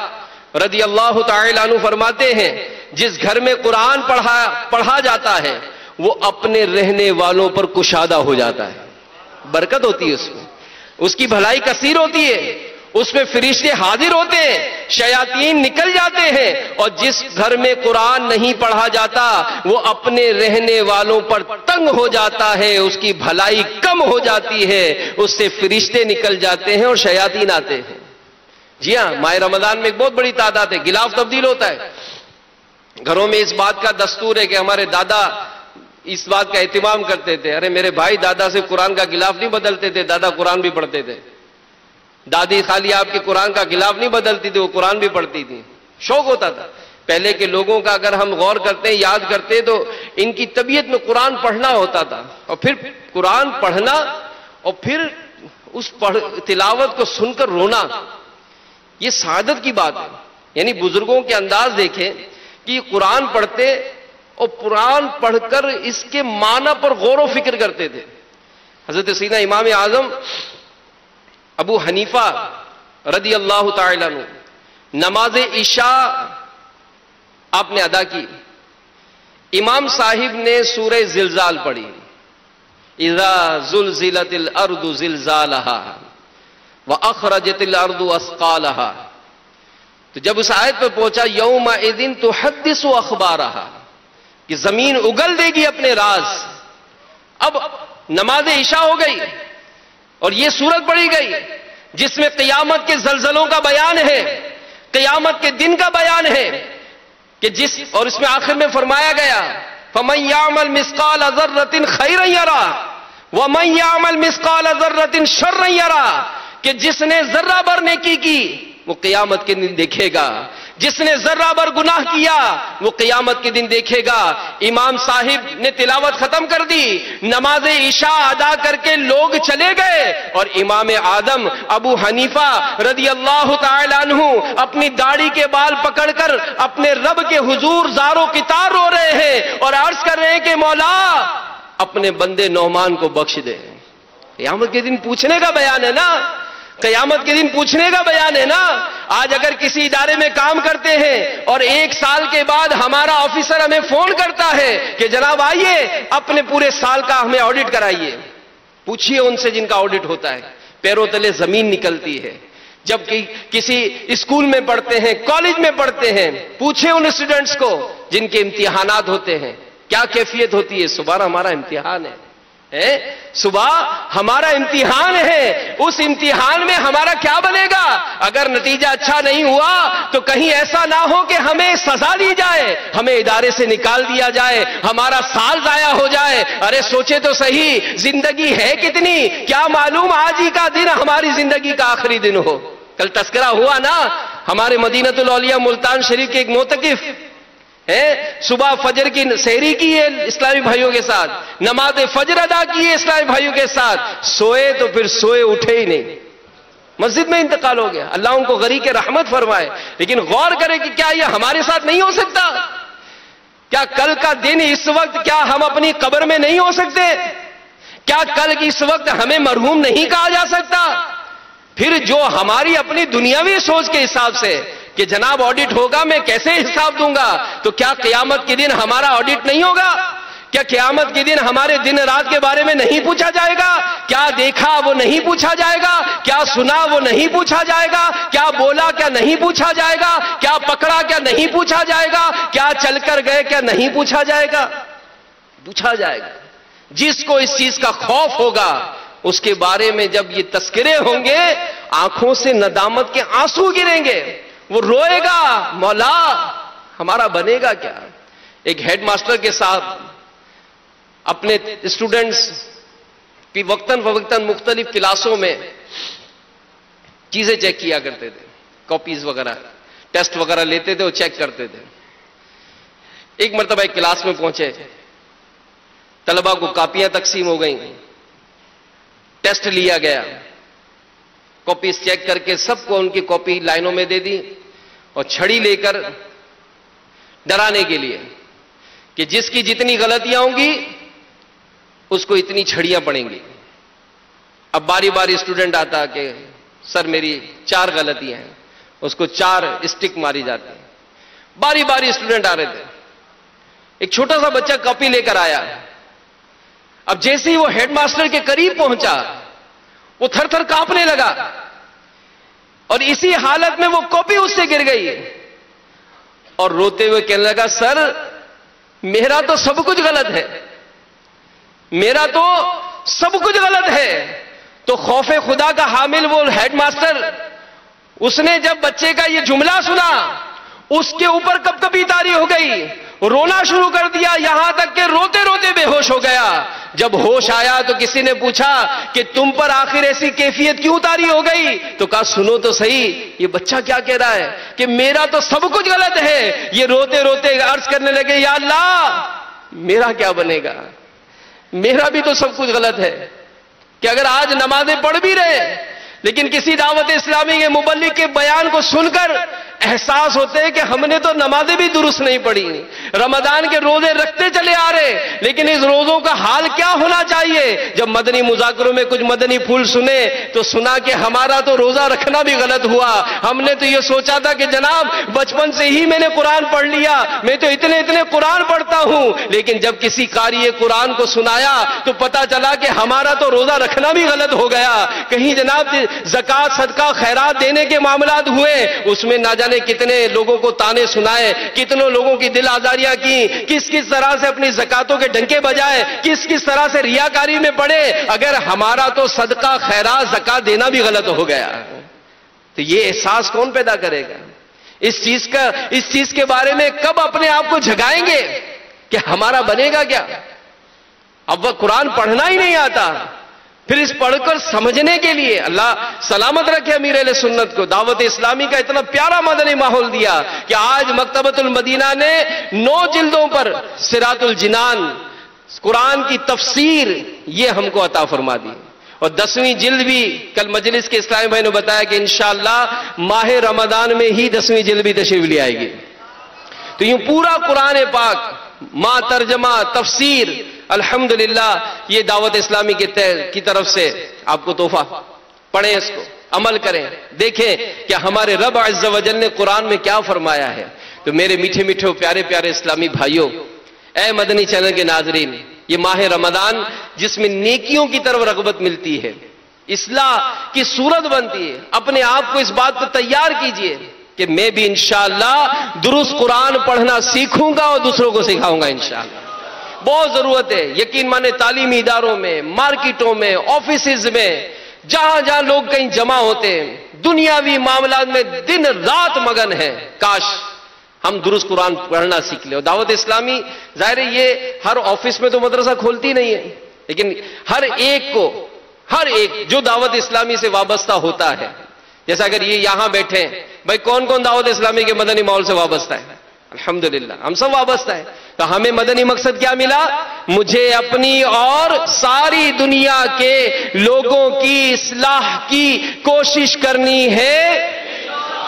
رضی اللہ تعالی عنہ فرماتے ہیں جس گھر میں قرآن پڑھا جاتا ہے وہ اپنے رہنے والوں پر کشادہ ہو جاتا ہے. برکت ہوتی ہے اس میں, اس کی بھلائی کثیر ہوتی ہے, اس میں فرشتے حاضر ہوتے ہیں, شیاطین نکل جاتے ہیں. اور جس گھر میں قرآن نہیں پڑھا جاتا وہ اپنے رہنے والوں پر تنگ ہو جاتا ہے, اس کی بھلائی کم ہو جاتی ہے, اس سے فرشتے نکل جاتے ہیں اور شیاطین آتے ہیں. جی ہاں, ماہ رمضان میں ایک بہت بڑی تعداد ہے, غلاف تبدیل ہوتا ہے. گھروں میں اس بات کا دستور ہے کہ ہمارے دادا اس بات کا اہتمام کرتے تھے, ارے میرے بھائی دادا سے قرآن کا غلاف نہیں بدلتے تھے, دادا قرآن بھی پڑھتے تھے. دادی خالی آپ کے قرآن کا غلاف نہیں بدلتی تھی, وہ قرآن بھی پڑھتی تھی. شوق ہوتا تھا. پہلے کے لوگوں کا اگر ہم غور کرتے ہیں, یاد کرتے تو ان کی طبیعت میں قرآن پڑھنا ہوتا تھا, اور پھر قرآن پڑھنا اور پھر اس تلاوت کو سن کر رونا، یہ سعادت کی بات ہے. یعنی بزرگوں کے انداز دیکھیں کہ یہ قرآن پڑھتے اور قرآن پڑھ کر اس کے معنی پر غور و فکر کرتے تھے. حضرت سیدنا امام اعظم ابو حنیفہ رضی اللہ تعالی عنہ نماز عشاء آپ نے ادا کی. امام صاحب نے سورہ زلزال پڑھی، اذا زلزلت الارض زلزالها واخرجت الارض اثقالها. تو جب اس آیت پہ پہنچا یومئذ تحدث اخبارها کہ زمین اگل دے گی اپنے راز، اب نماز عشاء ہو گئی اور یہ سورت پڑھی گئی جس میں قیامت کے زلزلوں کا بیان ہے، قیامت کے دن کا بیان ہے کہ اور اس میں آخر میں فرمایا گیا فَمَن يَعْمَلْ مِثْقَالَ ذَرَّةٍ خَيْرًا يَرَهُ وَمَن يَعْمَلْ مِثْقَالَ ذَرَّةٍ شَرًّا يَرَهُ، کہ جس نے ذرہ بھر نیکی کی وہ قیامت کے دن دیکھے گا، جس نے ذرہ بھر گناہ کیا وہ قیامت کے دن دیکھے گا. امام صاحب نے تلاوت ختم کر دی، نماز عشاء ادا کر کے لوگ چلے گئے اور امام اعظم ابو حنیفہ رضی اللہ تعالی عنہ اپنی داڑھی کے بال پکڑ کر اپنے رب کے حضور زار و قطار رو رہے ہیں اور عرض کر رہے ہیں کہ مولا اپنے بندے نعمان کو بخش دے. قیامت کے دن پوچھنے کا بیان ہے نا، قیامت کے دن پوچھنے کا بیان ہے نا. آج اگر کسی ادارے میں کام کرتے ہیں اور 1 سال کے بعد ہمارا آفیسر ہمیں فون کرتا ہے کہ جناب آئیے اپنے پورے سال کا ہمیں آڈٹ کرائیے، پوچھئے ان سے جن کا آڈٹ ہوتا ہے، پیروں تلے زمین نکلتی ہے. جب کسی اسکول میں پڑھتے ہیں، کالج میں پڑھتے ہیں، پوچھئے ان اسٹوڈنٹس کو جن کے امتحانات ہوتے ہیں کیا کیفیت ہوتی ہے. صبح ہمارا امتحان ہے، صبح ہمارا امتحان ہے، اس امتحان میں ہمارا کیا بنے گا؟ اگر نتیجہ اچھا نہیں ہوا تو کہیں ایسا نہ ہو کہ ہمیں سزا دی جائے، ہمیں ادارے سے نکال دیا جائے، ہمارا سال ضائع ہو جائے. ارے سوچے تو صحیح، زندگی ہے کتنی، کیا معلوم آج ہی کا دن ہماری زندگی کا آخری دن ہو. کل تذکرہ ہوا نا ہمارے مدینۃ الاولیاء ملتان شریف کے ایک معتکف صبح فجر کی سحری کی ہے اسلامی بھائیوں کے ساتھ، نماز فجر ادا کی ہے اسلامی بھائیوں کے ساتھ، سوئے تو پھر سوئے اٹھے ہی نہیں، مسجد میں انتقال ہو گیا. اللہ ان کو غریق رحمت فرمائے. لیکن غور کریں کہ کیا یہ ہمارے ساتھ نہیں ہو سکتا؟ کیا کل کا دن اس وقت کیا ہم اپنی قبر میں نہیں ہو سکتے؟ کیا کل اس وقت ہمیں مرحوم نہیں کہا جا سکتا؟ پھر جو ہماری اپنی دنیاوی سوچ کے حساب سے کہ جناب آڈٹ ہوگا میں کیسے حساب دوں گا، تو کیا قیامت کے دن ہمارا آڈٹ نہیں ہوگا؟ کیا قیامت کے دن ہمارے دن رات کے بارے میں نہیں پوچھا جائے گا؟ کیا دیکھا وہ نہیں پوچھا جائے گا؟ کیا سنا وہ نہیں پوچھا جائے گا؟ کیا بولا کیا نہیں پوچھا جائے گا؟ کیا پکڑا کیا نہیں پوچھا جائے گا؟ کیا چل کر گئے کیا نہیں پوچھا جائے گا؟ پوچھا جائے گا. جس کو اس چیز کا خوف ہوگا اس کے بارے میں جب یہ تذکرے ہوں گے آنکھوں سے ندامت کے آنسو گریں گے، وہ روئے گا مولا ہمارا بنے گا کیا. ایک ہیڈ ماسٹر کے ساتھ اپنے اسٹوڈنٹس کی وقتاً فوقتاً مختلف کلاسوں میں چیزیں چیک کیا کرتے تھے، کاپیز وغیرہ ٹیسٹ وغیرہ لیتے تھے اور چیک کرتے تھے. ایک مرتبہ ایک کلاس میں پہنچے، طلبہ کو کاپیاں تقسیم ہو گئیں، ٹیسٹ لیا گیا، کاپیز چیک کر کے سب کو ان کی کاپی لائنوں میں دے دی اور چھڑی لے کر ڈرانے کے لیے کہ جس کی جتنی غلطیاں ہوں گی اس کو اتنی چھڑیاں پڑیں گی. اب باری باری اسٹوڈنٹ آتا کہ سر میری 4 غلطیاں ہیں، اس کو 4 اسٹک ماری جاتی ہیں. باری باری اسٹوڈنٹ آ رہے تھے. ایک چھوٹا سا بچہ کاپی لے کر آیا. اب جیسے ہی وہ ہیڈ ماسٹر کے قریب پہنچا وہ تھر تھر کانپنے لگا اور اسی حالت میں وہ کاپی اس سے گر گئی اور روتے ہوئے کہنے لگا سر میرا تو سب کچھ غلط ہے، میرا تو سب کچھ غلط ہے. تو خوف خدا کا حامل وہ ہیڈ ماسٹر، اس نے جب بچے کا یہ جملہ سنا اس کے اوپر کب کبھی طاری ہو گئی، رونا شروع کر دیا، یہاں تک کہ روتے روتے بے ہوش ہو گیا. جب ہوش آیا تو کسی نے پوچھا کہ تم پر آخر ایسی کیفیت کیوں طاری ہو گئی؟ تو کہا سنو تو صحیح یہ بچہ کیا کہہ رہا ہے کہ میرا تو سب کچھ غلط ہے. یہ روتے روتے عرض کرنے لگے یا اللہ میرا کیا بنے گا، میرا بھی تو سب کچھ غلط ہے. کہ اگر آج نمازیں پڑھ بھی رہے لیکن کسی دعوت اسلامی کے مبلغ کے بیان کو سن کر احساس ہوتے ہیں کہ ہم نے تو نمازیں بھی درست نہیں پڑھی، رمضان کے روزے رکھتے چلے آ رہے، لیکن اس روزوں کا حال کیا ہونا چاہیے؟ جب مدنی مذاکروں میں کچھ مدنی پھول سنے تو سنا کہ ہمارا تو روزہ رکھنا بھی غلط ہوا، ہم نے تو یہ سوچا تھا کہ جناب بچپن سے ہی میں نے قرآن پڑھ لیا، میں تو اتنے قرآن پڑھتا ہوں، لیکن جب کسی قاری قرآن کو سنایا تو پتا چلا کہ ہمارا تو روزہ رکھنا بھی غلط ہو گیا۔ کہیں جناب زکوٰۃ صدقہ خیرات دینے کے معاملات ہوئے، اس میں نہ جانے کتنے لوگوں کو تانے سنائے، کتنوں لوگوں کی دل آزاریاں کی، کس طرح سے اپنی زکاتوں کے ڈنکے بجائے، کس طرح سے ریاکاری میں پڑے۔ اگر ہمارا تو صدقہ خیرات زکات دینا بھی غلط ہو گیا تو یہ احساس کون پیدا کرے گا؟ اس چیز کے بارے میں کب اپنے آپ کو جگائیں گے کہ ہمارا بنے گا کیا؟ اب وہ قرآن پڑھنا ہی نہیں آتا، پھر اس پڑھ کر سمجھنے کے لیے اللہ سلامت رکھے امیر اہل سنت کو دعوت اسلامی کا اتنا پیارا مدنی ماحول دیا کہ آج مکتبۃ المدینہ نے 9 جلدوں پر صراط الجنان قرآن کی تفسیر یہ ہم کو عطا فرما دی، اور 10ویں جلد بھی کل مجلس کے اسلامی بھائی نے بتایا کہ انشاءاللہ ماہ رمضان میں ہی 10ویں جلد بھی تشریف لے آئے گی۔ تو یوں پورا قرآن پاک ماں ترجمہ تفسیر الحمدللہ یہ دعوت اسلامی کی طرف سے آپ کو تحفہ، پڑھیں اس کو، عمل کریں، دیکھیں کہ ہمارے رب عز و جل نے قرآن میں کیا فرمایا ہے۔ تو میرے میٹھے میٹھے پیارے پیارے اسلامی بھائیوں، اے مدنی چینل کے ناظرین، یہ ماہ رمضان جس میں نیکیوں کی طرف رغبت ملتی ہے، اصلاح کی صورت بنتی ہے، اپنے آپ کو اس بات پر تیار کیجئے کہ میں بھی انشاءاللہ درست قرآن پڑھنا سیکھوں گا اور دوسروں کو سکھاؤں گا انشاءاللہ۔ بہت ضرورت ہے، یقین مانے تعلیمی اداروں میں، مارکیٹوں میں، آفیسز میں، جہاں جہاں لوگ کہیں جمع ہوتے ہیں، دنیاوی معاملات میں دن رات مگن ہیں، کاش ہم درست قرآن پڑھنا سیکھ لیں۔ اور دعوت اسلامی ظاہر ہے یہ ہر آفس میں تو مدرسہ کھولتی نہیں ہے، لیکن ہر ایک جو دعوت اسلامی سے وابستہ ہوتا ہے، جیسا اگر یہ یہاں بیٹھے ہیں، بھائی کون کون دعوت اسلامی کے مدنی ماحول سے وابستہ ہے؟ الحمدللہ ہم سب وابستہ ہیں۔ تو ہمیں مدنی مقصد کیا ملا؟ مجھے اپنی اور ساری دنیا کے لوگوں کی اصلاح کی کوشش کرنی ہے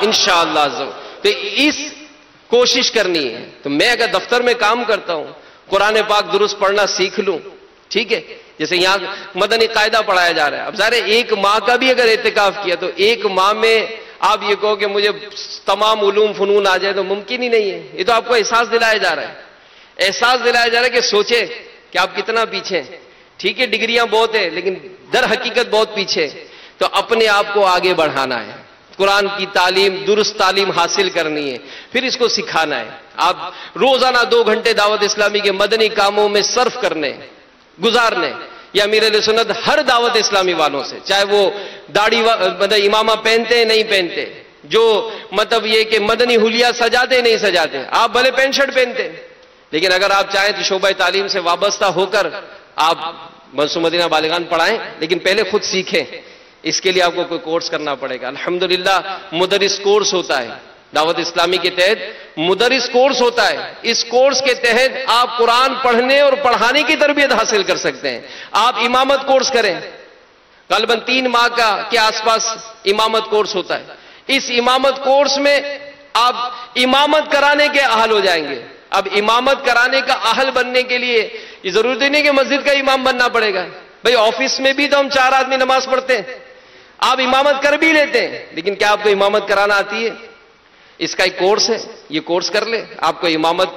انشاءاللہ۔ تو اس کوشش کرنی ہے، تو میں اگر دفتر میں کام کرتا ہوں، قرآن پاک درست پڑھنا سیکھ لوں، ٹھیک ہے، جیسے یہاں مدنی قاعدہ پڑھایا جا رہا ہے، اب ظاہر ہے 1 ماہ کا بھی اگر اعتکاف کیا تو 1 ماہ میں آپ یہ کہو کہ مجھے تمام علوم فنون آ جائے تو ممکن ہی نہیں ہے۔ یہ تو آپ کو احساس دلایا جا رہا ہے، کہ سوچے کہ آپ کتنا پیچھے ہیں، ٹھیک ہے ڈگریاں بہت ہیں لیکن در حقیقت بہت پیچھے، تو اپنے آپ کو آگے بڑھانا ہے، قرآن کی تعلیم درست تعلیم حاصل کرنی ہے، پھر اس کو سکھانا ہے۔ آپ روزانہ 2 گھنٹے دعوت اسلامی کے مدنی کاموں میں صرف کرنے گزارنے، یا امیر اہل سنت ہر دعوت اسلامی والوں سے، چاہے وہ داڑھی مطلب امامہ پہنتے ہیں نہیں پہنتے، جو مطلب یہ کہ مدنی حلیہ سجاتے نہیں سجاتے، آپ بھلے پینٹ شرٹ پہنتے ہیں، لیکن اگر آپ چاہیں تو شعبہ تعلیم سے وابستہ ہو کر آپ مدرسہ مدینہ بالغان پڑھائیں، لیکن پہلے خود سیکھیں، اس کے لیے آپ کو کوئی کورس کرنا پڑے گا۔ الحمدللہ مدرس کورس ہوتا ہے دعوت اسلامی کے تحت، مدرس کورس ہوتا ہے، اس کورس کے تحت آپ قرآن پڑھنے اور پڑھانے کی تربیت حاصل کر سکتے ہیں۔ آپ امامت کورس کریں، غالباً 3 ماہ کے آس پاس امامت کورس ہوتا ہے، اس امامت کورس میں آپ امامت کرانے کے اہل ہو جائیں گے۔ اب امامت کرانے کا اہل بننے کے لیے یہ ضروری نہیں کہ مسجد کا امام بننا پڑے گا، بھئی آفس میں بھی تو ہم 4 آدمی نماز پڑھتے ہیں، آپ امامت کر بھی لیتے ہیں، لیکن کیا آپ کو امامت کرانا آتی ہے؟ اس کا ایک کورس ہے، یہ کورس کر لے، آپ کو امامت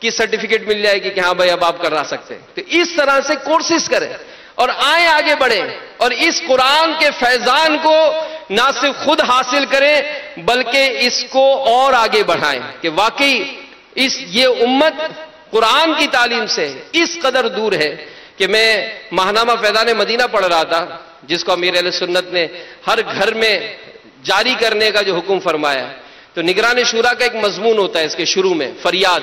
کی سرٹیفکیٹ مل جائے گی کہ ہاں بھائی اب آپ کرا سکتے ہیں۔ تو اس طرح سے کورسز کریں اور آئیں آگے بڑھیں، اور اس قرآن کے فیضان کو نہ صرف خود حاصل کریں بلکہ اس کو اور آگے بڑھائیں کہ واقعی یہ امت قرآن کی تعلیم سے اس قدر دور ہے کہ میں ماہنامہ فیضان مدینہ پڑھ رہا تھا، جس کو امیر اہل سنت نے ہر گھر میں جاری کرنے کا جو حکم فرمایا، تو نگران شورا کا ایک مضمون ہوتا ہے اس کے شروع میں، فریاد،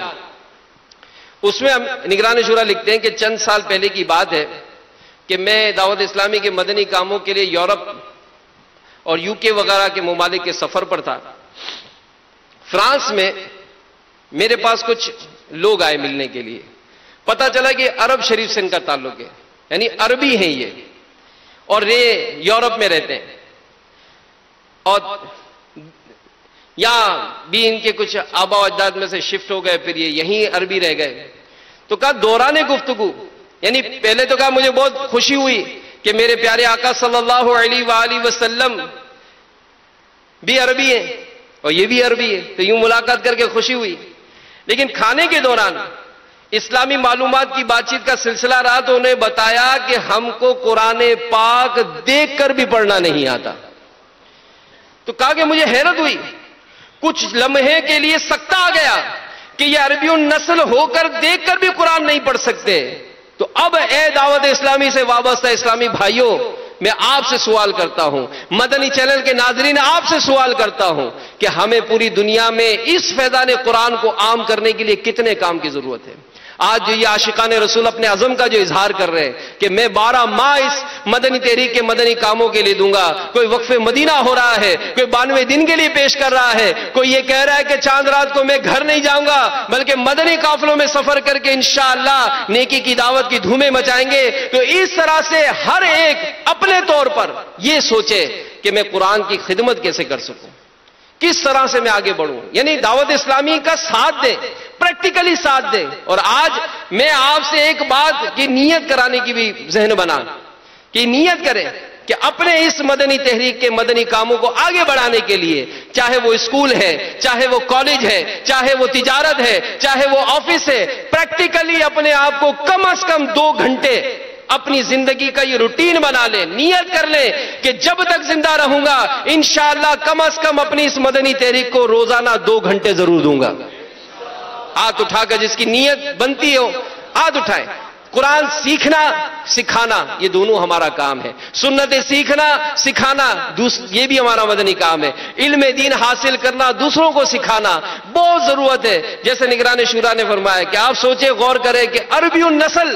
اس میں ہم نگران شورا لکھتے ہیں کہ چند سال پہلے کی بات ہے کہ میں دعوت اسلامی کے مدنی کاموں کے لیے یورپ اور UK وغیرہ کے ممالک کے سفر پر تھا۔ فرانس میں میرے پاس کچھ لوگ آئے ملنے کے لیے، پتہ چلا کہ عرب شریف سے ان کا تعلق ہے، یعنی عربی ہیں یہ، اور یہ یورپ میں رہتے ہیں اور یہاں بھی ان کے کچھ آبا و اجداد میں سے شفٹ ہو گئے، پھر یہ یہیں عربی رہ گئے. تو کہا دوران گفتگو، یعنی پہلے تو کہا مجھے بہت خوشی ہوئی کہ میرے پیارے آقا صلی اللہ علیہ وآلہ وسلم بھی عربی ہیں اور یہ بھی عربی ہے، تو یوں ملاقات کر کے خوشی ہوئی. لیکن کھانے کے دوران اسلامی معلومات کی بات چیت کا سلسلہ رہا تو انہیں بتایا کہ ہم کو قرآن پاک دیکھ کر بھی پڑھنا نہیں آتا. تو کہا کہ مجھے حیرت ہوئی، کچھ لمحے کے لیے سکتہ آ گیا کہ یہ عربی نسل ہو کر دیکھ کر بھی قرآن نہیں پڑھ سکتے. تو اب اے دعوت اسلامی سے وابستہ اسلامی بھائیوں، میں آپ سے سوال کرتا ہوں، مدنی چینل کے ناظرین آپ سے سوال کرتا ہوں کہ ہمیں پوری دنیا میں اس فیضان قرآن کو عام کرنے کے لیے کتنے کام کی ضرورت ہے؟ آج جو یہ عاشقان رسول اپنے عزم کا جو اظہار کر رہے ہیں کہ میں 12 ماہ اس مدنی تحریک کے مدنی کاموں کے لیے دوں گا، کوئی وقف مدینہ ہو رہا ہے، کوئی 92 دن کے لیے پیش کر رہا ہے، کوئی یہ کہہ رہا ہے کہ چاند رات کو میں گھر نہیں جاؤں گا بلکہ مدنی قافلوں میں سفر کر کے انشاءاللہ نیکی کی دعوت کی دھومیں مچائیں گے. تو اس طرح سے ہر ایک اپنے طور پر یہ سوچے کہ میں قرآن کی خدمت کیسے کر سکوں، کس طرح سے میں آگے بڑھوں، یعنی دعوت اسلامی کا ساتھ دیں، پریکٹیکلی ساتھ دیں. اور آج میں آپ سے ایک بات کی نیت کرانے کی بھی ذہن بنا کہ نیت کریں کہ اپنے اس مدنی تحریک کے مدنی کاموں کو آگے بڑھانے کے لیے، چاہے وہ اسکول ہے، چاہے وہ کالج ہے، چاہے وہ تجارت ہے، چاہے وہ آفس ہے، پریکٹیکلی اپنے آپ کو کم از کم 2 گھنٹے اپنی زندگی کا یہ روٹین بنا لیں، نیت کر لیں کہ جب تک زندہ رہوں گا انشاءاللہ کم از کم اپنی اس مدنی تحریک کو روزانہ 2 گھنٹے ضرور دوں گا. ہاتھ اٹھا کر جس کی نیت بنتی ہو ہاتھ اٹھائیں. قرآن سیکھنا سکھانا یہ دونوں ہمارا کام ہے. سنت سیکھنا سکھانا یہ بھی ہمارا مدنی کام ہے. علم دین حاصل کرنا، دوسروں کو سکھانا بہت ضرورت ہے. جیسے نگران شورا نے فرمایا کہ آپ سوچیں، غور کریں کہ عربی النسل،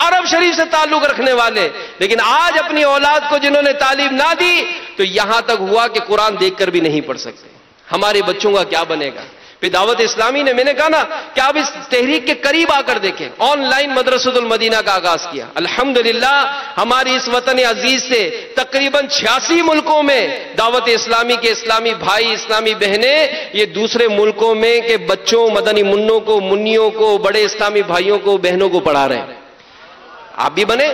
عرب شریف سے تعلق رکھنے والے، لیکن آج اپنی اولاد کو جنہوں نے تعلیم نہ دی تو یہاں تک ہوا کہ قرآن دیکھ کر بھی نہیں پڑھ سکتے. ہمارے بچوں کا کیا بنے گا؟ پھر دعوت اسلامی نے، میں نے کہا نا کہ آپ اس تحریک کے قریب آ کر دیکھیں، آن لائن مدرسۃ المدینہ کا آغاز کیا. الحمدللہ ہماری اس وطن عزیز سے تقریباً 86 ملکوں میں دعوت اسلامی کے اسلامی بھائی، اسلامی بہنیں یہ دوسرے ملکوں میں کے بچوں، مدنی منوں کو، منیوں کو، بڑے اسلامی بھائیوں کو، بہنوں کو پڑھا رہے ہیں. آپ بھی بنے،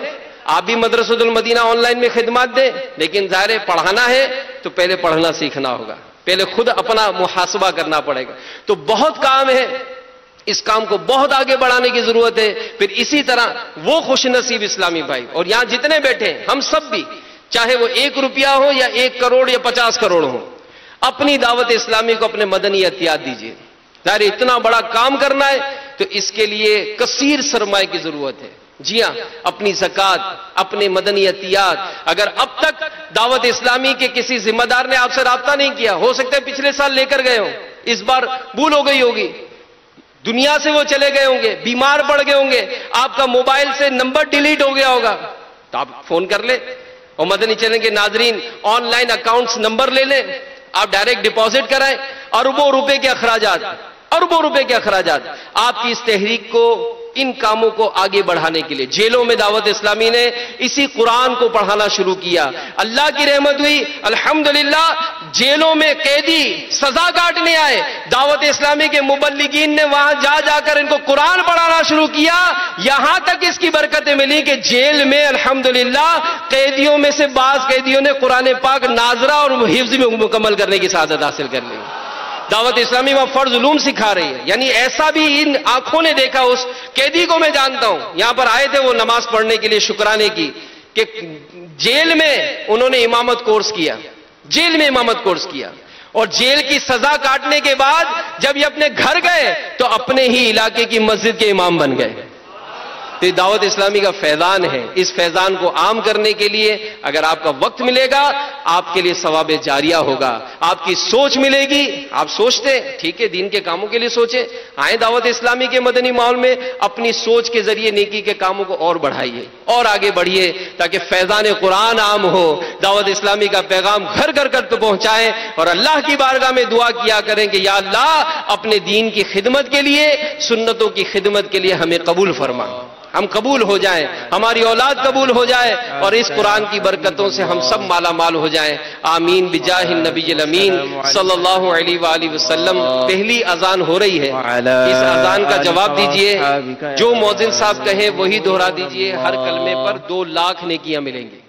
آپ بھی مدرسۃ المدینہ آن لائن میں خدمات دیں. لیکن ظاہر ہے پڑھانا ہے تو پہلے پڑھنا سیکھنا ہوگا، پہلے خود اپنا محاسبہ کرنا پڑے گا. تو بہت کام ہے، اس کام کو بہت آگے بڑھانے کی ضرورت ہے. پھر اسی طرح وہ خوش نصیب اسلامی بھائی اور یہاں جتنے بیٹھے ہیں ہم سب بھی، چاہے وہ 1 روپیہ ہو یا 1 کروڑ یا 50 کروڑ ہو، اپنی دعوت اسلامی کو اپنے مدنی عطیات دیجیے. ظاہر اتنا بڑا کام کرنا ہے تو اس کے لیے کثیر سرمایہ کی ضرورت ہے. جی ہاں، اپنی زکوٰۃ، اپنے مدنی عطیات. اگر اب تک دعوت اسلامی کے کسی ذمہ دار نے آپ سے رابطہ نہیں کیا، ہو سکتا ہے پچھلے سال لے کر گئے ہوں، اس بار بھول ہو گئی ہوگی، دنیا سے وہ چلے گئے ہوں گے، بیمار پڑ گئے ہوں گے، آپ کا موبائل سے نمبر ڈیلیٹ ہو گیا ہوگا، تو آپ فون کر لیں. اور مدنی چینل کے ناظرین آن لائن اکاؤنٹس نمبر لے لیں، آپ ڈائریکٹ ڈپازٹ کرائیں. اربوں روپے کے اخراجات، اربوں روپے کے اخراجات آپ کی اس تحریک کو، ان کاموں کو آگے بڑھانے کے لیے. جیلوں میں دعوت اسلامی نے اسی قرآن کو پڑھانا شروع کیا. اللہ کی رحمت ہوئی، الحمدللہ جیلوں میں قیدی سزا کاٹنے آئے، دعوت اسلامی کے مبلغین نے وہاں جا جا کر ان کو قرآن پڑھانا شروع کیا. یہاں تک اس کی برکتیں ملی کہ جیل میں الحمدللہ قیدیوں میں سے بعض قیدیوں نے قرآن پاک ناظرہ اور حفظ میں مکمل کرنے کی سعادت حاصل کر لی. دعوت اسلامی میں فرض علوم سکھا رہی ہے. یعنی ایسا بھی ان آنکھوں نے دیکھا، اس قیدی کو میں جانتا ہوں، یہاں پر آئے تھے وہ نماز پڑھنے کے لیے شکرانے کی، کہ جیل میں انہوں نے امامت کورس کیا، جیل میں امامت کورس کیا، اور جیل کی سزا کاٹنے کے بعد جب یہ اپنے گھر گئے تو اپنے ہی علاقے کی مسجد کے امام بن گئے. تو یہ دعوت اسلامی کا فیضان ہے. اس فیضان کو عام کرنے کے لیے اگر آپ کا وقت ملے گا آپ کے لیے ثواب جاریہ ہوگا. آپ کی سوچ ملے گی، آپ سوچتے ٹھیک ہے دین کے کاموں کے لیے سوچیں، آئیں دعوت اسلامی کے مدنی ماحول میں اپنی سوچ کے ذریعے نیکی کے کاموں کو اور بڑھائیے اور آگے بڑھیے تاکہ فیضان قرآن عام ہو. دعوت اسلامی کا پیغام گھر گھر تک پہنچائیں اور اللہ کی بارگاہ میں دعا کیا کریں کہ یا اللہ اپنے دین کی خدمت کے لیے، سنتوں کی خدمت کے لیے ہمیں قبول فرما. ہم قبول ہو جائیں، ہماری اولاد قبول ہو جائے اور اس قرآن کی برکتوں سے ہم سب مالا مال ہو جائیں۔ آمین بجاہ النبی الامین صلی اللہ علیہ وآلہ وسلم۔ پہلی اذان ہو رہی ہے، اس اذان کا جواب دیجئے، جو مؤذن صاحب کہیں وہی دہرا دیجئے، ہر کلمے پر 2 لاکھ نیکیاں ملیں گی۔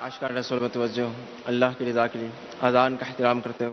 عاشقان رسول میں توجہ، اللہ کی رضا کے لیے اذان کا احترام کرتے ہو۔